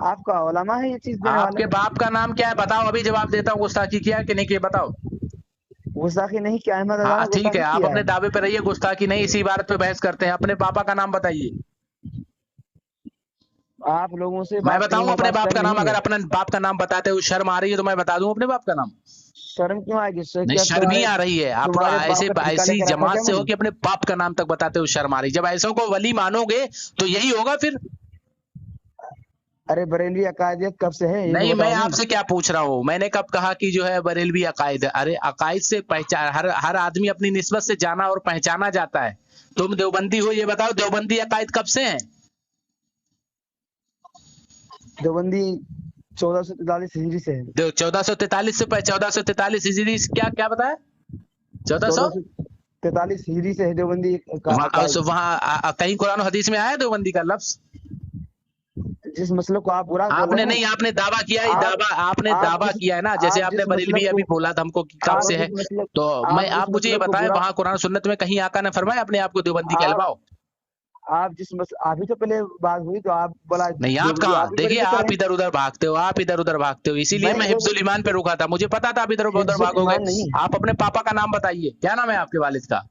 آپ کا علماء ہے یہ چیز دینے آپ والے. کے باپ کا نام کیا ہے؟ بتاؤ، ابھی جواب دیتا ہوں. گستاخی کیا کہ نہیں کیا؟ بتاؤ. گستاخی نہیں کیا، احمد رضا ہاں نے ٹھیک ہے، گستاخی آپ کیا اپنے ہے. دعوے پہ رہیے، گستاخی نہیں، اسی عبارت پہ بحث کرتے ہیں. اپنے پاپا کا نام بتائیے. آپ لوگوں سے میں بات کرنے بتاؤں کا اپنے باپ واسطہ کا نام؟ نہیں ہے. اگر اپنے باپ کا نام بتاتے ہوئے شرم آ رہی ہے تو میں بتا دوں اپنے باپ کا نام. شرم کیوں آئے گی؟ نہیں کیا شرم ہی آ رہی ہے آپ تمہارے باپ کا ٹھیکہ لے ایسی کے رکھا جماعت کیا سے میں ہو نے؟ کہ اپنے باپ کا نام تک بتاتے ہوئے شرم آ رہی. جب ایسوں کو ولی مانو گے تو یہی ہوگا پھر. ارے بریلوی عقائدیت کب سے ہے یہ تو نہیں میں بتاؤ نا. آپ سے کیا پوچھ رہا ہوں، میں نے کب کہا کہ جو ہے بریلوی عقائد ہے؟ ارے عقائد سے پہچان، ہر آدمی اپنی نسبت سے جانا اور پہچانا جاتا ہے. تم دیوبندی ہو، یہ بتاؤ دیوبندی عقائد کب سے ہیں؟ دیوبندی 1443 ہجری سے ہے. 1443 سے 1443 ہجری سے کیا بتایا؟ 1400 1443 ہجری سے ہے دیوبندی کا عقائد. وہاں کہیں قرآن و حدیث میں آیا دیوبندی کا لفظ؟ جس مسئلہ کو آپ برا بول آپ نے رہے ہیں، نہیں، آپ نے دعویٰ کیا ہے، آپ نے آپ دعویٰ کیا ہے نا، جیسے آپ نے جس بریلوی مسلک کو ابھی بولا تھا ہم کو کب آپ سے ہے. جس مسلک تو جس آپ مجھے یہ مسلک کو بتائیں برا وہاں قرآن سنت میں کہیں آقا نے فرمایا اپنے آپ کو دیوبندی کہلواؤ؟ آپ ابھی تو پہلے بات ہوئی تو آپ بولا نہیں آپ دیوبندی، کہاں، آپ بھی دیکھیے بریلوی کر آپ رہے ادھر ادھر بھاگتے ہو، آپ ادھر ادھر بھاگتے ہو، اسی لیے میں حفظ الایمان پہ رکا تھا. مجھے پتا تھا آپ ادھر ہیں. ادھر حفظ بھاگو گے. الایمان نہیں، آپ اپنے پاپا کا نام بتائیے، کیا نام ہے آپ کے والد کا؟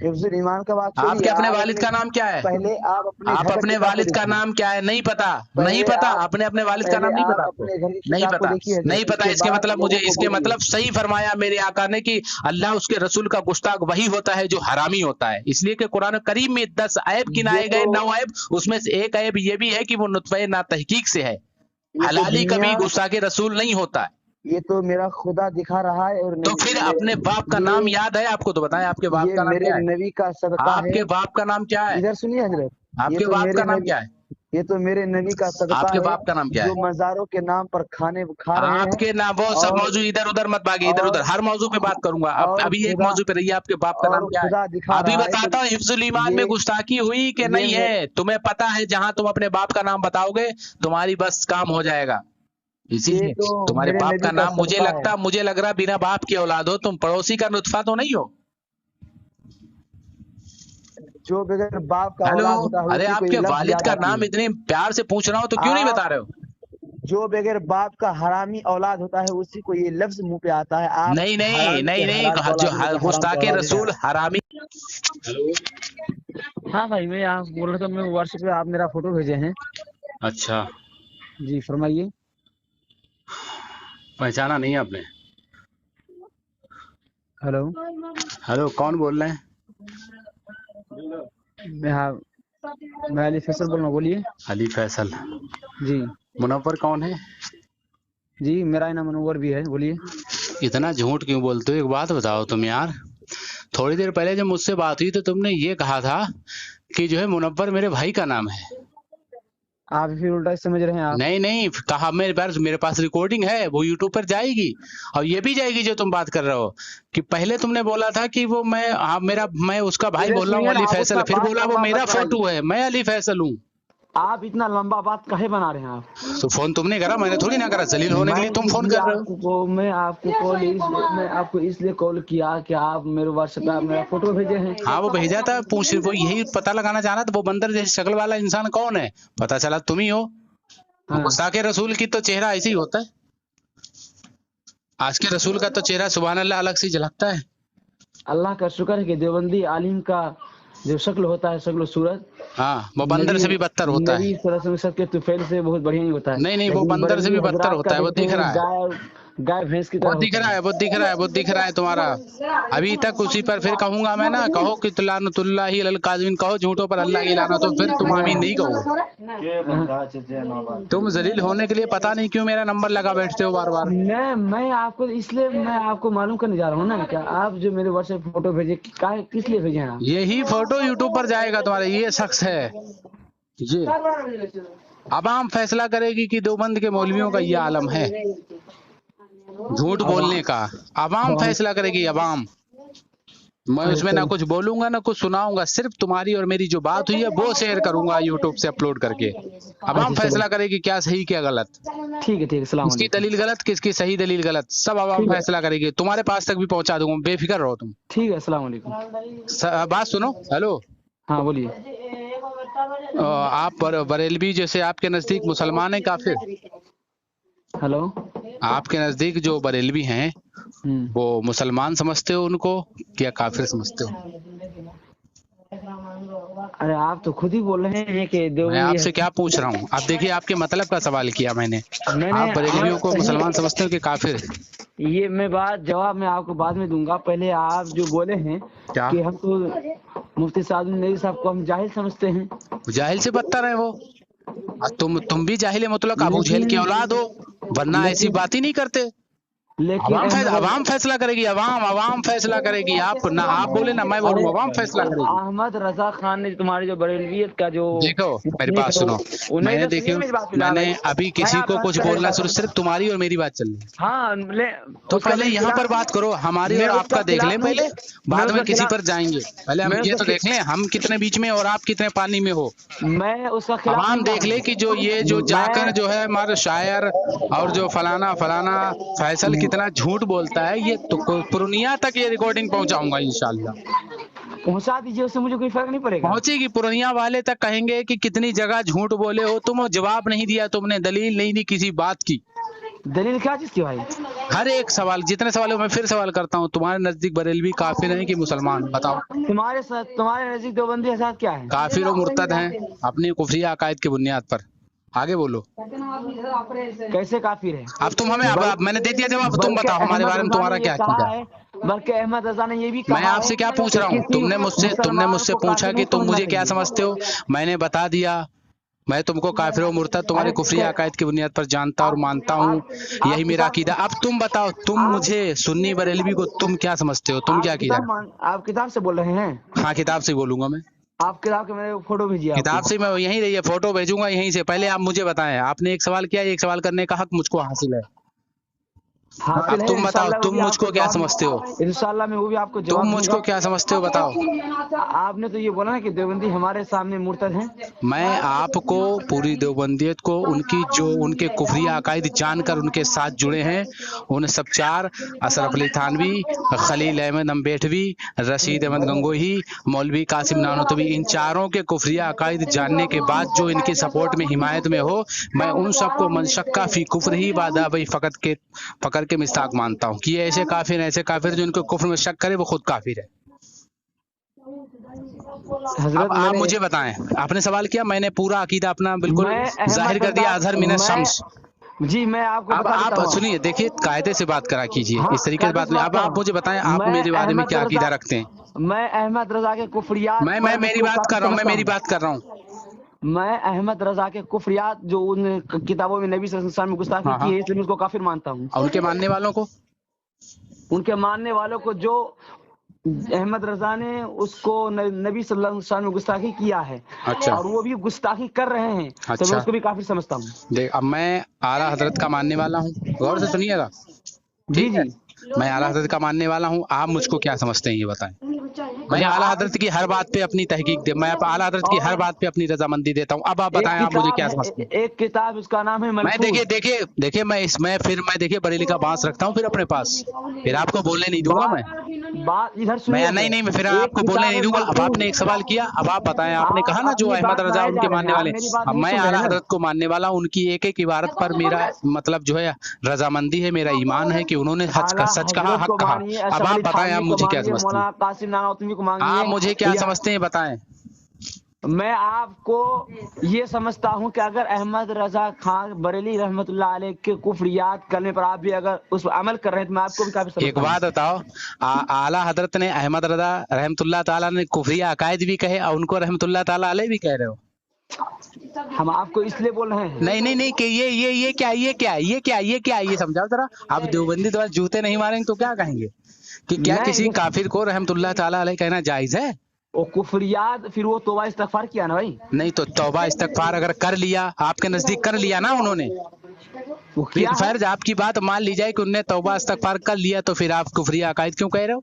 حفظ الایمان کا بات آپ چھوڑیے. کے اپنے آپ والد کا نام کیا ہے؟ پہلے آپ اپنے آپ گھر کا اپنے کتاب کو والد کا دیکھیے. نام کیا ہے؟ نہیں پتا. نہیں پہلے پتا، آپ اپنے والد کا پہلے نام نہیں پتا آپ آپ کو؟ اپنے گھر کی نہیں کتاب کو پتا. دیکھیے نہیں حضرت، اس پتا، کے اس کے بعد مطلب لوگوں اس کو کے بولیے. مطلب صحیح فرمایا میرے آقا نے کہ اللہ اس کے رسول کا گستاخ وہی ہوتا ہے جو حرامی ہوتا ہے. اس لیے کہ قرآن کریم میں 10 عیب یہ گنائے تو گئے، 9 عیب، اس میں سے ایک عیب یہ بھی ہے کہ وہ نطفہ نا تحقیق سے ہے. یہ تو حلالی دنیا، کبھی گستاخ رسول نہیں ہوتا ہے. یہ تو میرا خدا دکھا رہا ہے. اور تو پھر اپنے باپ کا نام یاد ہے آپ کو؟ تو بتائیں آپ کے باپ یہ کا نام میرے کیا ہے؟ نبی کا صدقہ آپ ہے. کے باپ کا نام کیا ہے؟ ادھر سنیے حضرت، آپ یہ کے تو باپ میرے کا نام نبی کیا ہے؟ یہ تو میرے نبی کا صدقہ آپ کے ہے باپ کا نام کیا جو ہے؟ مزاروں کے نام پر کھانے کھا رہے آپ ہیں. کے نام، وہ سب اور موضوع ادھر ادھر مت بھاگے، ادھر ادھر اور ہر موضوع پہ بات کروں گا. اب اور ابھی ایک خدا موضوع پہ رہیے، آپ کے باپ کا نام اور کیا ہے؟ خدا دکھا ابھی رہا ہے. تو بتاتا ہوں حفظ الایمان میں یہ گستاخی ہوئی کہ یہ نہیں ہے. تمہیں پتا ہے جہاں تم اپنے باپ کا نام بتاؤ گے تمہاری بس کام ہو جائے گا. اسی یہ لیے تو تمہارے میرے باپ کا نبی نام صدقہ ہے. مجھے لگ رہا بنا باپ کی اولاد ہو تم، پڑوسی کا نطفہ تو نہیں ہو. جو بغیر باپ کا ہیلو، اولاد ہوتا ہے ارے اسی کو آپ یہ کے لفظ والد یاد کا آتی نام ہے. اتنے پیار سے پوچھ رہا ہوں تو کیوں نہیں آپ بتا رہے ہو؟ جو بغیر باپ کا حرامی اولاد ہوتا ہے اسی کو یہ لفظ منہ پہ آتا ہے. آپ نہیں نہیں حرامی کے نہیں نہیں، حلال کا جو اولاد ہیں تو حرام کا گستاخ اولاد رسول ہیں. حرامی. ہیلو، ہاں بھائی، میں آپ بول رہا تھا، میں واٹس ایپ پہ آپ میرا فوٹو بھیجے ہیں. اچھا، جی فرمائیے. پہچانا نہیں آپ نے؟ ہلو، ہیلو، کون بول رہے ہیں؟ میں علی فیصل بول رہا ہوں، بولیے. علی فیصل. جی منور کون ہے؟ جی میرا نام منور بھی ہے، بولیے. اتنا جھوٹ کیوں بولتے ہو؟ ایک بات بتاؤ تم یار، تھوڑی دیر پہلے جب مجھ سے بات ہوئی تو تم نے یہ کہا تھا کہ جو ہے منور میرے بھائی کا نام ہے. آپ پھر الٹا سمجھ رہے ہیں آپ. نہیں کہا، میرے پاس ریکارڈنگ ہے، وہ یوٹیوب پر جائے گی اور یہ بھی جائے گی جو تم بات کر رہے ہو کہ پہلے تم نے بولا تھا کہ وہ میں اس کا بھائی ادھر بول رہا ہوں سنیے نا، علی آپ فیصل، اتنا پھر بات بولا وہ لمبا میرا مت بڑھائیے. فوٹو ہے، میں علی فیصل ہوں. آپ اتنا لمبا بات کاہے بنا رہے ہیں آپ؟ تو فون تم نے کرا، میں نے تھوڑی نہ کرا. ذلیل ہونے کے لیے تم فون کر رہے ہو. میں آپ کو اس لیے کال کیا کہ آپ میرے واٹس ایپ پہ میرا فوٹو بھیجے ہیں. ہاں وہ بھیجا تھا، وہ یہی پتہ لگانا چاہ رہا تھا وہ بندر جیسی شکل والا انسان کون ہے. پتہ چلا تم ہی ہو. ہاں. گستاخ رسول کی تو چہرہ ایسے ہی ہوتا ہے. आज के रसूल का तो चेहरा सुभान अल्लाह अलग से झलकता है। अल्लाह का शुक्र है कि देवबंदी आलिम का जो शक्ल होता है, शक्ल सूरत, हाँ, वो बंदर से भी बदतर होता है। नबी सल्लल्लाहु अलैहि वसल्लम के तुफैल से बहुत बढ़िया ही होता है। नहीं नहीं, वो लेकिन बंदर से भी बरेलवी बदतर हजरात होता का है, वो देखते दिख हैं रहा है, गाय भैंस की वो तरह दिख होता रहा है, वो दिख रहा है, वो दिख रहा है तुम्हारा। अभी तक उसी पर फिर कहूंगा मैं ना, कहो कि लानतुल्लाहि अलल काज़िमीन, कहो झूठों पर अल्लाह की लानत हो, फिर तुम आमीन नहीं कहोगे। तुम जलील होने के लिए पता नहीं क्यों मेरा नंबर लगा बैठते हो बार बार। मैं आपको इसलिए मैं आपको मालूम करने जा रहा हूँ ना, क्या आप जो मेरे व्हाट्सएप फोटो भेजे किस लिए भेजे हैं आप? यही फोटो यूट्यूब पर जाएगा तुम्हारा, ये शख्स है ये। अवाम फैसला करेगी कि देवबंद के मौलवियों का ये आलम है झूठ बोलने का। अवाम फैसला करेगी, अवाम। मैं उसमें ना कुछ बोलूंगा ना कुछ सुनाऊंगा, सिर्फ तुम्हारी और मेरी जो बात हुई है वो शेयर करूंगा यूट्यूब से अपलोड करके। अवाम फैसला करेगी क्या सही क्या गलत। ठीक है, सलाम किसकी अलैकुम। दलील गलत, किसकी सही दलील गलत, सब अवाम ठीक है। फैसला करेगी। तुम्हारे पास तक भी पहुंचा दूंगा, बेफिक्र रहो तुम। ठीक है, सलाम अलैकुम। बात सुनो, हेलो। हाँ बोलिए। आप बरेलवी जैसे आपके नजदीक मुसलमान है काफिर? हेलो। आपके नजदीक जो बरेलवी हैं वो मुसलमान समझते हो उनको या काफिर समझते हो? अरे आप तो खुद ही बोल रहे हैं कि मैं देवबंदी आपसे क्या पूछ रहा हूँ? आप देखिए, आपके मतलब का सवाल किया मैंने। आप बरेलवियों को मुसलमान समझते हो कि काफिर? ये मैं जवाब मैं आपको बाद में दूंगा। पहले आप जो बोले हैं क्या? कि हम तो मुफ्ती साद नईर साहब को हम जाहिल समझते हैं। जाहिल से बदतर है वो। तुम भी जाहिल मुतलक अबू जहल की औलाद हो, वरना ऐसी बात ही नहीं करते। लेकिन अवाम फैसला करेगी, अवाम फैसला करेगी। आप ना आप बोले ना मैं बोलूँ, अवाम फैसला करेगी। अहमद रजा खान ने तुम्हारे जो बरेलवियत का जो देखो मेरी बात सुनो, मैंने देखियो मैंने अभी किसी को कुछ बोलना शुरू, सिर्फ तुम्हारी और मेरी बात चल रही है। हाँ तो पहले यहाँ पर बात करो, हमारी और आपका देख लें पहले, बाद में किसी पर जाएंगे। पहले हम ये तो देख लें हम कितने बीच में और आप कितने पानी में हो। मैं उसका खिलाफ अवाम देख ले कि जो ये जो जाकर जो है हमारे शायर और जो फलाना फलाना फैसल कितना झूठ बोलता है, ये तो पूर्णिया तक ये रिकॉर्डिंग पहुंचाऊंगा इंशाल्लाह। पहुंचा दीजिए, उससे मुझे कोई फर्क नहीं पड़ेगा। पहुंचेगी, पूर्णिया वाले तक कहेंगे कि कितनी जगह झूठ बोले हो तुम, जवाब नहीं दिया तुमने, दलील नहीं दी किसी बात की। दलील क्या चीज की भाई? हर एक सवाल, जितने सवालों में फिर सवाल करता हूँ, तुम्हारे नजदीक बरेलवी काफिर हैं कि मुसलमान, बताओ। तुम्हारे नजदीक देवबंदी हजरात क्या है? काफिर और मुर्तद हैं अपनी कुफरिया अकायद की बुनियाद पर। आगे बोलो। कैसे काफिर है? अब तुम हमें अब मैंने दे दिया जवाब, तुम बताओ हमारे बारे में तुम्हारा क्या अकीदा है। बल्कि अहमद रजा ने ये भी कहा मैं आपसे क्या पूछ रहा हूँ? तुमने मुझसे पूछा कि तुम मुझे क्या समझते हो, मैंने बता दिया। मैं तुमको काफिर और मुर्तद तुम्हारे कुफरी अकायद की बुनियाद पर जानता और मानता हूँ, यही मेरा अकीदा। अब तुम बताओ, तुम मुझे सुन्नी बरेलवी को तुम क्या समझते हो, तुम क्या अकीदा? आप किताब से बोल रहे हैं? हाँ, किताब से बोलूंगा मैं। आप किताब के मेरे फोटो भेजिए। किताब से मैं यहीं रही है, फोटो भेजूंगा यहीं से। पहले आप मुझे बताएं, आपने एक सवाल किया, एक सवाल करने का हक मुझको हासिल है। अब तुम बताओ, तुम मुझको क्या समझते हो? इंशाल्लाह मैं वो भी आपको जवाब तुम मुझको क्या समझते हो बताओ। आपने तो ये बोला ना कि देवबंदी हमारे सामने मुर्तद हैं। मैं आपको पूरी देवबंदियत को उनकी जो उनके कुफरिया अकायद जानकर उनके साथ जुड़े हैं, उन सब चार अशरफ अली थानवी, खलील अहमद अम्बेठवी, रशीद अहमद गंगोही, मौलवी कासिम नानोतवी, इन चारों के कुफरिया अकायद जानने के बाद जो इनकी सपोर्ट में हिमायत में हो, मैं उन सबको मनशक्का फी कुफ्र ही बादा भाई फकर के मिस्ताक मानता हूँ कि ये ऐसे काफिर जो इनको कुफ्र में शक करे वो खुद काफिर है। अब आप मुझे बताएं, आपने सवाल किया, मैंने पूरा अकीदा अपना बिल्कुल जाहिर कर दिया, अजहर मिनश शम्स। जी मैं आपको अब आप सुनिए, देखिए कायदे से बात करा कीजिए, इस तरीके से बात नहीं। अब आप मुझे बताएं, आप मेरे बारे में क्या अकीदा रखते हैं? मैं अहमद रजा के कुफरियात, मैं मेरी बात कर रहा हूँ, मैं मेरी बात कर रहा हूँ। मैं अहमद रजा के कुफरियात जो उन किताबों में नबी सल्लल्लाहु अलैहि वसल्लम में गुस्ताखी की है, इसलिए उसको काफिर मानता हूँ। और उनके मानने वालों को जो अहमद रजा ने उसको नबी सल्लल्लाहु अलैहि वसल्लम में गुस्ताखी किया है, अच्छा, और वो भी गुस्ताखी कर रहे हैं, अच्छा, तो मैं उसको भी काफिर समझता हूँ। देख, अब मैं आला हजरत का मानने वाला हूँ, गौर से सुनिएगा। जी जी, मैं आला हजरत का मानने वाला हूँ, आप मुझको क्या समझते हैं ये बताएं। میں اعلیٰ حضرت کی ہر بات پہ اپنی تحقیق دے، میں اعلیٰ حضرت کی ہر بات پہ اپنی رضامندی دیتا ہوں. اب آپ بتائیں آپ مجھے کیا سمجھتے ہیں؟ ایک کتاب اس کا نام ہے میں ملفوظ. دیکھیے میں دیکھیے بریلی کا بانس رکھتا ہوں پھر اپنے پاس، پھر آپ کو بولنے نہیں دوں گا میں. بات ادھر میں سنیے. نہیں میں پھر آپ کو بولنے نہیں دوں گا. اب آپ نے ایک سوال کیا، اب آپ بتائیں. آپ نے کہا نا جو اپنی احمد بات رضا بڑھائے ان جا کے رہے ہیں. ماننے آپ والے، میری بات اب نہیں میں سن رہے اعلیٰ نا. حضرت کو ماننے والا ہوں. ان کی ایک ایک عبارت پر میرا مطلب جو ہے رضامندی ہے، میرا ایمان ہے کہ انہوں نے اعلیٰ سچ کہا، حضرت حق کو کہا. مانیے، اب اشرف آپ علی بتائیں تھانوی آپ کو مجھے کیا مانیے، سمجھتے ہیں؟ مولانا قاسم نانوتوی کو مانیے. آپ مجھے کیا سمجھتے ہیں بتائیں. میں آپ کو یہ سمجھتا ہوں کہ اگر احمد رضا خان بریلی رحمۃ اللہ علیہ کے کفریات کرنے پر آپ بھی اگر اس پر عمل کر رہے ہیں تو میں آپ کو بھی کافی ایک سمجھتا ہوں. بات بتاؤ، اعلیٰ حضرت نے احمد رضا رحمۃ اللہ تعالیٰ نے کفری عقائد بھی کہے اور ان کو رحمۃ اللہ تعالیٰ علیہ بھی کہہ رہے ہو. ہم آپ کو اس لیے بول رہے ہیں. نہیں کہ یہ سمجھاؤ ذرا. آپ دیوبندی دوبارہ جوتے نہیں ماریں گے تو کیا کہیں گے کہ کیا کسی نہیں، کافر کو رحمۃ اللہ تعالیٰ علیہ کہنا جائز ہے؟ وہ کفریات پھر وہ توبہ استغفار کیا نا بھائی. نہیں تو توبہ استغفار اگر کر لیا، آپ کے نزدیک کر لیا نا انہوں نے، وہ پھر کیا ہے؟ فرض آپ کی بات مان لی جائے کہ انہوں نے توبہ استغفار کر لیا، تو پھر آپ کفری عقائد کیوں کہہ رہے ہو؟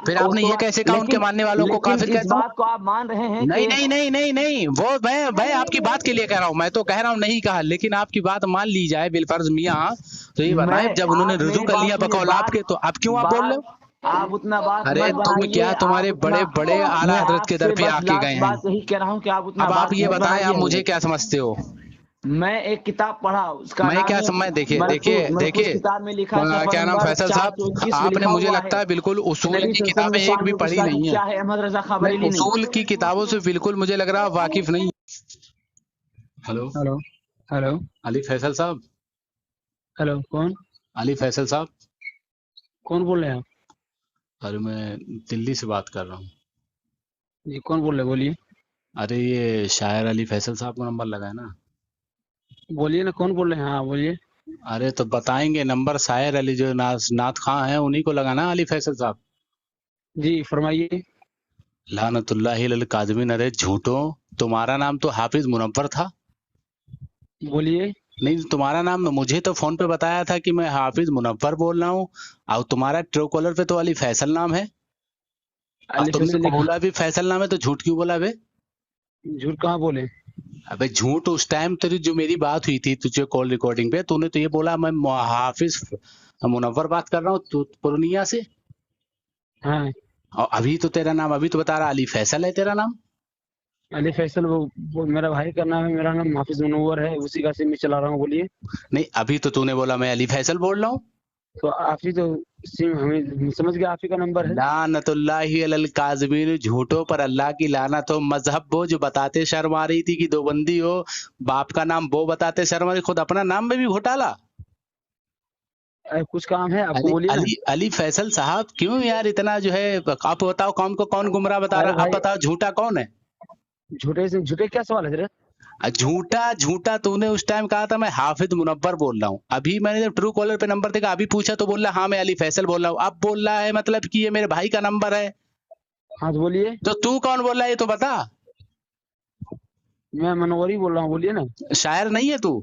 پھر آپ وہ نے تو یہ کیسے کہا ان کے ماننے والوں کو لیکن کافر اس کہتا ہوں؟ بات کو آپ مان رہے ہیں کہ نہیں وہ میں آپ کی بات کے لیے کہہ رہا ہوں. میں تو کہہ رہا ہوں نہیں کہا، لیکن آپ کی بات مان لی جائے بالفرض میاں، تو یہ بتائیں جب انہوں نے آپ رجوع میری کر بات لیا سنیے. بقول آپ کے، تو اب کیوں آپ بول رہے ہو؟ آپ اتنا بات ارے مت تم بڑھائیے. کیا، تمہارے آپ اتنا، بڑے اعلیٰ میں حضرت آپ کے در سے پہ آ بس کے گئے لاسٹ ہیں. بات یہی کہہ رہا ہوں کہ آپ اتنا اب آپ بات یہ مت بتائیں آپ بڑھائیے. مجھے کیا سمجھتے ہو؟ میں ایک کتاب پڑھا، اس کا میں نام کیا ہے سمجھ ملفوظ. ملفوظ دیکھیے کتاب میں لکھا ہے، صفحہ کیا نام نمبر فیصل صاحب، 421 میں آپ نے لکھا مجھے ہوا لگتا ہے بالکل کہ اصول نبی کی صلی اللہ علیہ کتابیں وسلم ایک بھی ثانوی پڑھی گستاخی نہیں ہے. کیا ہے، احمد رضا خان میں بریلی نہیں. اصول کی کتابوں سے بالکل مجھے لگ رہا واقف نہیں. ہلو ہلو علی فیصل صاحب، ہلو علی فیصل صاحب. کون بول رہے ہیں آپ؟ ارے میں دلی سے بات کر رہا ہوں. جی کون بول رہے ہیں؟ بولیے. ارے یہ شاعر علی فیصل صاحب کو نمبر لگا ہے نا؟ بولیے نا کون بول رہے ہیں. ہاں بولیے. ارے تو بتائیں گے نمبر. شاعر علی جو نعت خواں ہیں انہی کو لگانا علی فیصل صاحب. جی فرمائیے. لعنت اللہ علی الکاذبین. ارے جھوٹوں، تمہارا نام تو حافظ منور تھا. بولیے. نہیں تمہارا نام مجھے تو فون پہ بتایا تھا کہ میں حافظ منور بول رہا ہوں، اور تمہارا ٹرو کالر پہ تو علی فیصل نام ہے، اور علی تم نے فیصل لکھا. بولا بھی فیصل نام ہے، تو جھوٹ کیوں بولا بے؟ جھوٹ کہاں بولے؟ ابے جھوٹ اس ٹائم تیری جو میری بات ہوئی تھی تجھے کال ریکارڈنگ پہ، تو نے تو یہ بولا میں حافظ منور بات کر رہا ہوں تو پورنیہ سے، ہاں اور ابھی تو تیرا نام ابھی تو بتا رہا علی فیصل ہے تیرا نام. علی فیصل وہ میرا بھائی کا نام ہے. میرا نام حافظ منور ہے، اسی کا سم میں چلا رہا ہوں. بولیے. نہیں ابھی تو نے بولا میں علی فیصل بول رہا ہوں. تو آپ ہی تو سم ہمیں سمجھ گیا، آپ ہی کا نمبر ہے. لعنت اللہ علی الکاذبین. جھوٹوں پر اللہ کی لعنت ہو. مذہب وہ جو بتاتے شرم آ رہی تھی کہ دو بندی ہو، باپ کا نام وہ بتاتے شرم آ رہی، خود اپنا نام میں بھی گھوٹالا. کچھ کام ہے آپ کو، بولیے نا. علی فیصل صاحب کیوں یار اتنا جو ہے، آپ بتاؤ قوم کو کون گمراہ بتا ارے رہا؟ آپ بھائی، بتاؤ جھوٹا کون ہے؟ جھوٹے کیا سوال ہے حضرت؟ جھوٹا تو نے اس ٹائم کہا تھا میں حافظ منور بول رہا ہوں. ابھی میں نے جب ٹرو کالر پہ نمبر دیکھا ابھی پوچھا تو بول رہا ہاں میں علی فیصل بول رہا ہوں. اب بول رہا ہے مطلب کہ یہ میرے بھائی کا نمبر ہے. ہاں بولیے. تو کون بول رہا ہے یہ تو بتا. میں منوری بول رہا ہوں. بولیے نا. شاعر نہیں ہے تو؟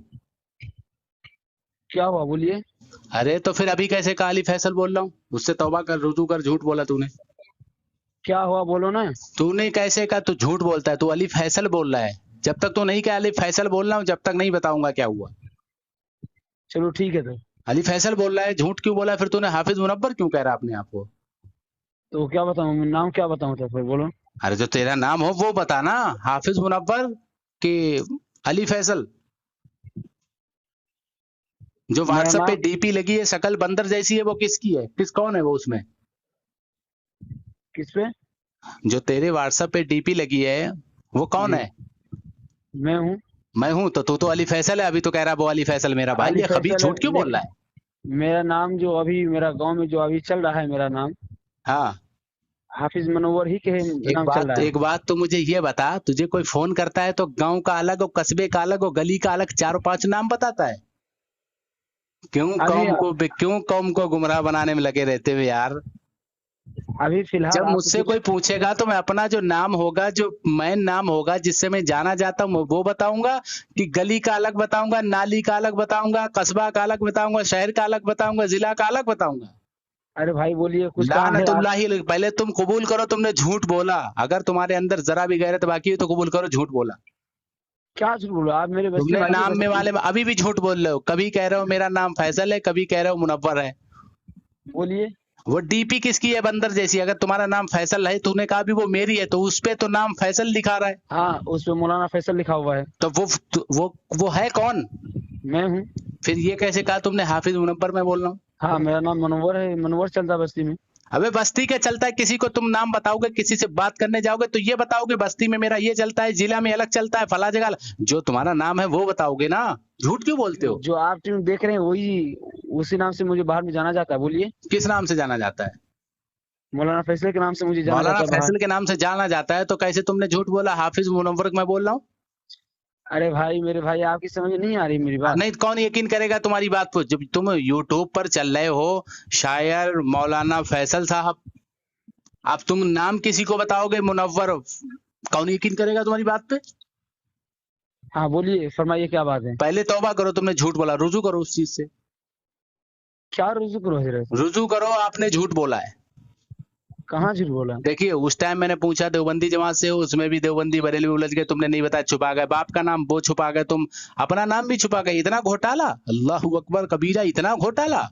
کیا ہوا بولیے. ارے تو پھر ابھی کیسے کہا علی فیصل بول رہا ہوں؟ اس سے توبہ کر، رجوع کر. جھوٹ بولا تو نے. کیا ہوا بولو نا. تو نے کیسے کہا؟ تو جھوٹ بولتا ہے. تو علی فیصل بول رہا ہے. جب تک تو نہیں کہا علی فیصل بول رہا ہوں، جب تک نہیں بتاؤں گا کیا ہوا. چلو ٹھیک ہے. تو علی فیصل بول رہا ہے، جھوٹ کیوں بولا ہے؟ پھر تو نے حافظ منور کیوں کہہ رہا اپنے آپ کو؟ تو کیا بتاؤں، نام کیا بتاؤں تو پھر بولو. ارے جو تیرا نام ہو وہ بتانا، حافظ منور کہ علی فیصل. جو میرا واٹس ایپ پہ نام ڈی پی لگی ہے شکل بندر جیسی ہے، وہ کس کی ہے؟ کون ہے وہ اس میں؟ کس پہ؟ جو تیرے واٹس ایپ پہ ڈی پی لگی ہے وہ کون جی ہے؟ میں ہوں. میں ہوں. تو علی فیصل ہے. ابھی تو کہہ رہا وہ علی فیصل میرا بھائی. علی یہ خبیث فیصل ہے، جھوٹ کیوں بول رہا ہے؟ میرا نام جو ابھی میرا گاؤں میں جو ابھی چل رہا ہے، میرا نام ہاں حافظ منور ہی کے نام چل رہا ہے. ایک بات تو مجھے یہ بتا، تجھے کوئی فون کرتا ہے تو گاؤں کا الگ ہو، قصبے کا الگ ہو، گلی کا الگ 4-5 نام بتاتا ہے؟ کیوں قوم کو گمراہ بنانے میں لگے رہتے ہوئے یار؟ ابھی فی الحال جب مجھ سے کوئی پوچھے گا تو میں اپنا جو نام ہوگا، جو مین نام ہوگا جس سے میں جانا جاتا ہوں وہ بتاؤں گا، کہ گلی کا الگ بتاؤں گا، نالی کا الگ بتاؤں گا، قصبہ کا الگ بتاؤں گا، شہر کا الگ بتاؤں گا، ضلع کا الگ بتاؤں گا؟ अरे भाई बोलिए, कुछ काम है आप? लानतुल्लाहि अलैह। पहले तुम कबूल करो तुमने झूठ बोला, अगर तुम्हारे अंदर जरा भी गैरत बाकी है तो कबूल करो झूठ बोला। क्या झूठ बोलो आप? मेरे बस्ती तुमने वाले नाम में वाले में अभी भी झूठ बोल रहे हो, कभी कह रहे हो मेरा नाम फैसल है, कभी कह रहे हो मुनव्वर है। बोलिए। वो डीपी किसकी है? बंदर जैसी। अगर तुम्हारा नाम फैसल है, तूने कहा भी वो मेरी है, तो उस पे तो नाम फैसल लिखा रहा है, हाँ, उस पे मौलाना फैसल लिखा हुआ है। तो वो है कौन? मैं हूँ। फिर ये कैसे कहा तुमने हाफिज मुनव्वर मैं बोल रहा हूँ? हाँ, मेरा नाम मनोवर है, मनोवर चलता है बस्ती में। अबे बस्ती का चलता है, किसी को तुम नाम बताओगे, किसी से बात करने जाओगे तो ये बताओगे बस्ती में मेरा ये चलता है, जिला में अलग चलता है, फला जगह जो तुम्हारा नाम है वो बताओगे ना। झूठ क्यों बोलते हो? जो आप टीम देख रहे हैं वही, उसी नाम से मुझे बाहर में जाना जाता है। बोलिए। किस नाम से जाना जाता है? मौलाना फैसल के नाम से मुझे जाना मौलाना जाता है फैसल के नाम से जाना जाता है, तो कैसे तुमने झूठ बोला हाफिज मुनव्वर मैं बोल रहा हूँ? अरे भाई, मेरे भाई, आपकी समझ नहीं आ रही मेरी बात। नहीं, कौन यकीन करेगा तुम्हारी बात पर? जब तुम यूट्यूब पर चल रहे हो शायर मौलाना फैसल साहब, अब तुम नाम किसी को बताओगे मुनव्वर, कौन यकीन करेगा तुम्हारी बात पे? हाँ बोलिए, फरमाइए क्या बात है। पहले तौबा करो, तुमने झूठ बोला, रुजू करो उस चीज से, क्या रुजू करो हजरत? रुजू करो, आपने झूठ बोला है। कहाँ झूठ बोला? देखिए उस टाइम मैंने पूछा देवबंदी जमात से हो, उसमें भी देवबंदी बरेलवी उलझ गए, तुमने नहीं बताया, छुपा गए, बाप का नाम वो छुपा गए, तुम अपना नाम भी छुपा गए। इतना घोटाला, अल्लाह अकबर कबीरा, इतना घोटाला।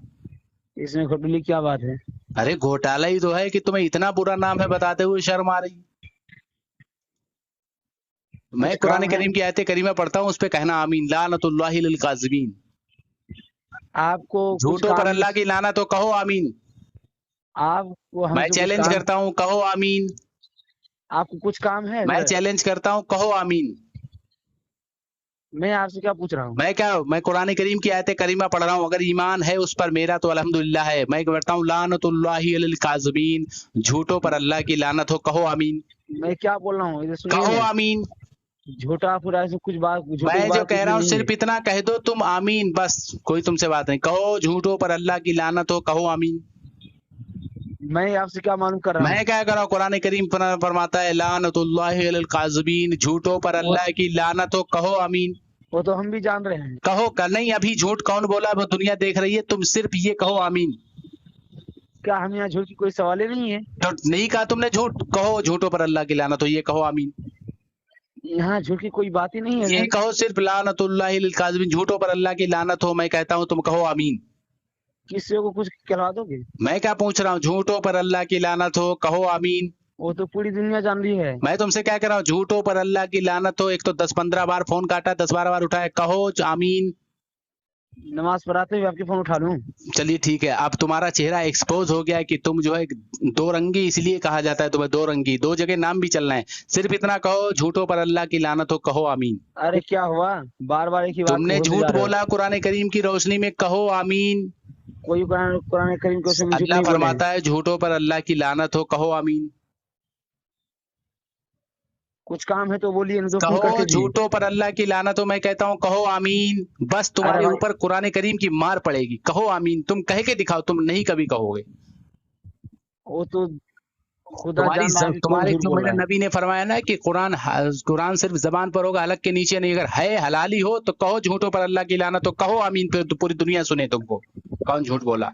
इसमें घोटाले की क्या बात है? अरे घोटाला ही तो है कि तुम्हें इतना बुरा नाम है बताते हुए शर्म आ रही। मैं कुरान करीम की आयत करीमा पढ़ता हूँ, उस पे कहना आमीन। लानतुल्लाहि लिल काज़िबीन, आपको कुछ झूठों पर काम अल्लाह की लानत हो, कहो आमीन। आपको मैं हमसे कुछ चैलेंज काम, करता हूँ, कहो आमीन। आपको कुछ काम है? मैं चैलेंज करता हूँ, कहो आमीन। मैं आपसे क्या पूछ रहा हूँ? मैं कुरान करीम की आयत करीमा पढ़ रहा हूँ, अगर ईमान है उस पर मेरा तो अल्हम्दुलिल्लाह है। मैं कहता हूँ लानतुल्लाहि लिल काज़िबीन, झूठों पर अल्लाह की लानत हो, कहो आमीन। मैं क्या बोल रहा हूँ इधर सुनिए कहो ना। आमीन। झूठा पूरा ऐसे कुछ बात, झूठी मैं जो बात कह कुछ रहा हूँ नहीं सिर्फ है। इतना कह दो तुम आमीन, बस कोई तुमसे बात नहीं। कहो झूठों पर अल्लाह की लानत हो, कहो आमीन। मैं आपसे क्या मालूम कर रहा मैं हूँ? क्या कर रहा हूँ? कुरान करीम फरमाता है लानतुल्लाहि अलल काज़िबीन, झूठों पर अल्लाह की लानत हो, कहो आमीन। वो तो हम भी जान रहे हैं। कहो कर नहीं, अभी झूठ कौन बोला वो दुनिया देख रही है, तुम सिर्फ ये कहो आमीन। क्या हम यहाँ झूठ की कोई सवाल ही नहीं है? तो नहीं कहा तुमने झूठ, कहो झूठों पर अल्लाह की लानत हो, ये कहो आमीन। यहाँ झूठ की कोई बात ही नहीं है। ये कहो सिर्फ लानतुल्लाहि लिल काज़िबीन, झूठों पर अल्लाह की लानत हो, मैं कहता हूँ तुम कहो आमीन। किसी को कुछ कहला दोगे? मैं क्या पूछ रहा हूँ? झूठों पर अल्लाह की लानत हो, कहो आमीन। वो तो पूरी दुनिया जान रही है। मैं तुमसे क्या कह रहा हूँ? झूठों पर अल्लाह की लानत हो, एक तो 10-15 बार फोन काटा, 10-12 बार उठाया, कहो आमीन। नमाज पढ़ाते हुए आपके फोन उठा लूं? चलिए ठीक है, अब तुम्हारा चेहरा एक्सपोज हो गया है कि तुम जो है दो रंगी, इसलिए कहा जाता है तुम्हें दो रंगी, दो जगह नाम भी चलना है। सिर्फ इतना कहो झूठों पर अल्लाह की लानत हो, कहो आमीन। अरे क्या हुआ, बार बार एक ही बात तुमने बोलते झूठ जा रहे हो। बोला कुरान करीम की रोशनी में, कहो आमीन। कोई कुरान करीम के उसमें झूठ अल्लाह नहीं बोले हैं। फरमाता है झूठों पर अल्लाह की लानत हो, कहो आमीन। कुछ काम है तो बोलिए, नहीं तो फोन कहो करके जी। झूठों पर अल्लाह की लानत हो, मैं कहता हूँ कहो आमीन। बस तुम्हारे भाई- ऊपर कुरान करीम की मार पड़ेगी, कहो आमीन। तुम कह के दिखाओ, तुम नहीं कभी कहोगे। वो तो खुदा जान रहा है कि कौन तुम्हारे झूठ जो बोल मेरे रहा है। नबी ने फरमाया ना कि कुरान सिर्फ जबान पर होगा, हलक के नीचे नहीं। अगर है हलाली हो तो कहो झूठों पर अल्लाह की लानत हो, कहो आमीन। फिर तो पूरी दुनिया सुने तुमको कौन झूठ बोला,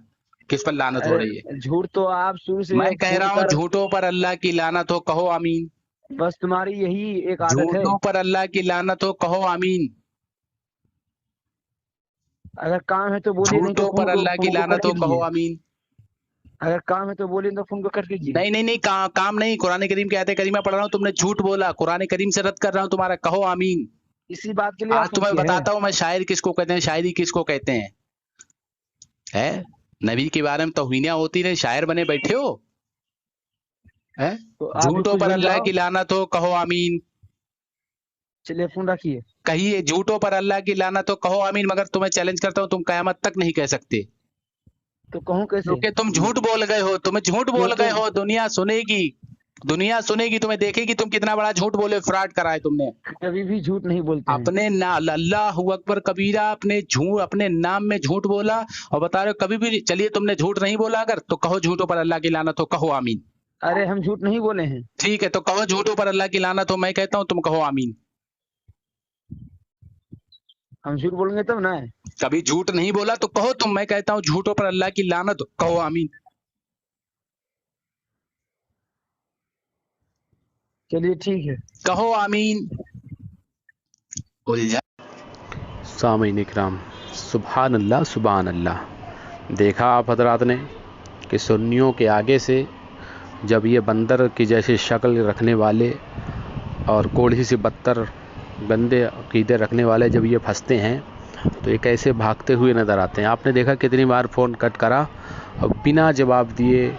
किस पर लानत हो रही है। अरे झूठ तो आप शुरू से मैं कह रहा हूँ बोलकर- झूठों पर अल्लाह की लानत हो, कहो आमीन। बस तुम्हारी यही एक आदत है। झूठों पर अल्लाह की लानत हो, कहो आमीन। अगर काम है तो बोलिए, नहीं तो झूठों पर अल्लाह की लानत हो, कहो आमीन। अगर काम है तो बोलिए, तो फोन को कट कीजिए। नहीं नहीं नहीं, काम नहीं, कुरान करीम की आयत करीमा पढ़ रहा हूँ, तुमने झूठ बोला, कुरान करीम से रद्द कर रहा हूँ तुम्हारा, कहो आमीन। इसी बात के लिए आज आप तुम्हें पूछिए। बताता हूँ मैं शायर किसको कहते हैं, शायरी किसको कहते हैं। है नबी के बारे में तौहीनियां होती रहे, शायर बने बैठे हो। है तो आप भी झूठों कुछ पर बन अल्लाह जाओ। की लानत हो, कहो आमीन। चलिए फोन रखिए। कहिए झूठों पर अल्लाह की लानत हो, कहो आमीन। मगर तुम्हें चैलेंज करता हूँ, तुम कयामत तक नहीं कह सकते, तो कहूँ कैसे? क्योंकि तुम झूठ बोल गए हो, तुम्हें झूठ बोल गए हो। दुनिया सुनेगी, दुनिया सुनेगी, तुम्हें देखेगी तुम कितना बड़ा झूठ बोले, फ्रॉड कराए तुमने। कभी भी झूठ नहीं बोलते हैं। अपने ना अल्लाह अकबर कबीरा, अपने झूठ, अपने नाम में झूठ बोला और बता रहे हो कभी भी। चलिए तुमने झूठ नहीं बोला, अगर तो कहो झूठों पर अल्लाह की लानत हो, कहो आमीन। अरे हम झूठ नहीं बोले हैं। ठीक है, तो कहो झूठों पर अल्लाह की लानत हो, मैं कहता हूँ तुम कहो आमीन। हम झूठ बोलेंगे तब ना। कभी झूठ नहीं बोला तो कहो तुम, मैं कहता हूँ झूठों पर अल्लाह की लानत हो, कहो आमीन। चलिए ठीक है। कहो आमीन। उलझा सामीन इकराम, सुभान अल्लाह। देखा आप हजरात ने कि सुन्नियों के आगे से जब ये बंदर की जैसी शक्ल रखने वाले और कोढ़ी से बदतर गंदे अकीदे रखने वाले जब ये फंसते हैं तो ये कैसे भागते हुए नज़र आते हैं। आपने देखा कितनी बार फ़ोन कट करा और बिना जवाब दिए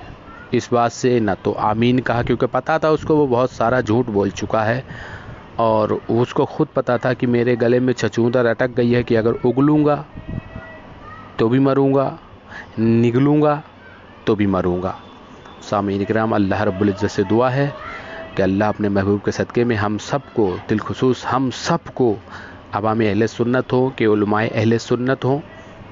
इस बात से ना तो आमीन कहा, क्योंकि पता था उसको वो बहुत सारा झूठ बोल चुका है और उसको खुद पता था कि मेरे गले में छछूंदर अटक गई है कि अगर उगलूँगा तो भी मरूँगा, निगलूँगा तो भी मरूँगा। सामीन इकराम, अल्लाह रब्बुल इज़्ज़त से दुआ है कि अल्लाह अपने महबूब के सदक़े में हम सब को, दिलखुसूस हम सब को, अवाम अहले सुन्नत हो कि उलमाए अहले सुन्नत हो,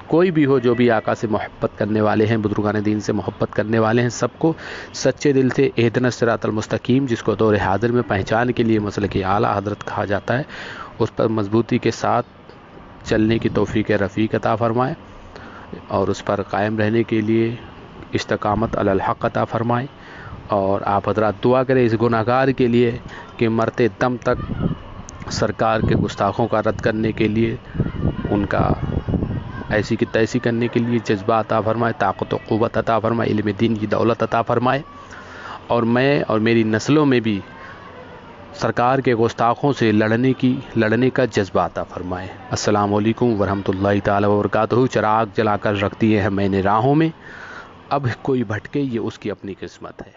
कोई भी हो जो भी आका से मोहब्बत करने वाले हैं, बुजुर्गान दीन से मोहब्बत करने वाले हैं, सबको सच्चे दिल से इहदिना सिरातल मुस्तकीम, जिसको दौर हाज़िर में पहचान के लिए मसलक आला हज़रत कहा जाता है, उस पर मजबूती के साथ चलने की तौफ़ीक़ रफ़ीक अता फ़रमाए और उस पर कायम रहने के लिए इस्तकामत अलल हक़ अता फ़रमाए। और आप हज़रात दुआ करें इस गुनाहगार के लिए कि मरते दम तक सरकार के गुस्ताखों का रद्द करने के लिए, उनका ऐसी की तैसी करने के लिए जज्बा अता फ़रमाए, ताक़त व क़ुव्वत अता फ़रमाए, इल्म दीन की दौलत अता फ़रमाए और मैं और मेरी नस्लों में भी सरकार के गुस्ताखों से लड़ने का जज्बा अता फ़रमाए। अस्सलामु अलैकुम वरहमतुल्लाहि ताला व बरकातहू। चिराग जलाकर रख दिए हैं मैंने राहों में, अब कोई भटके ये उसकी अपनी किस्मत है।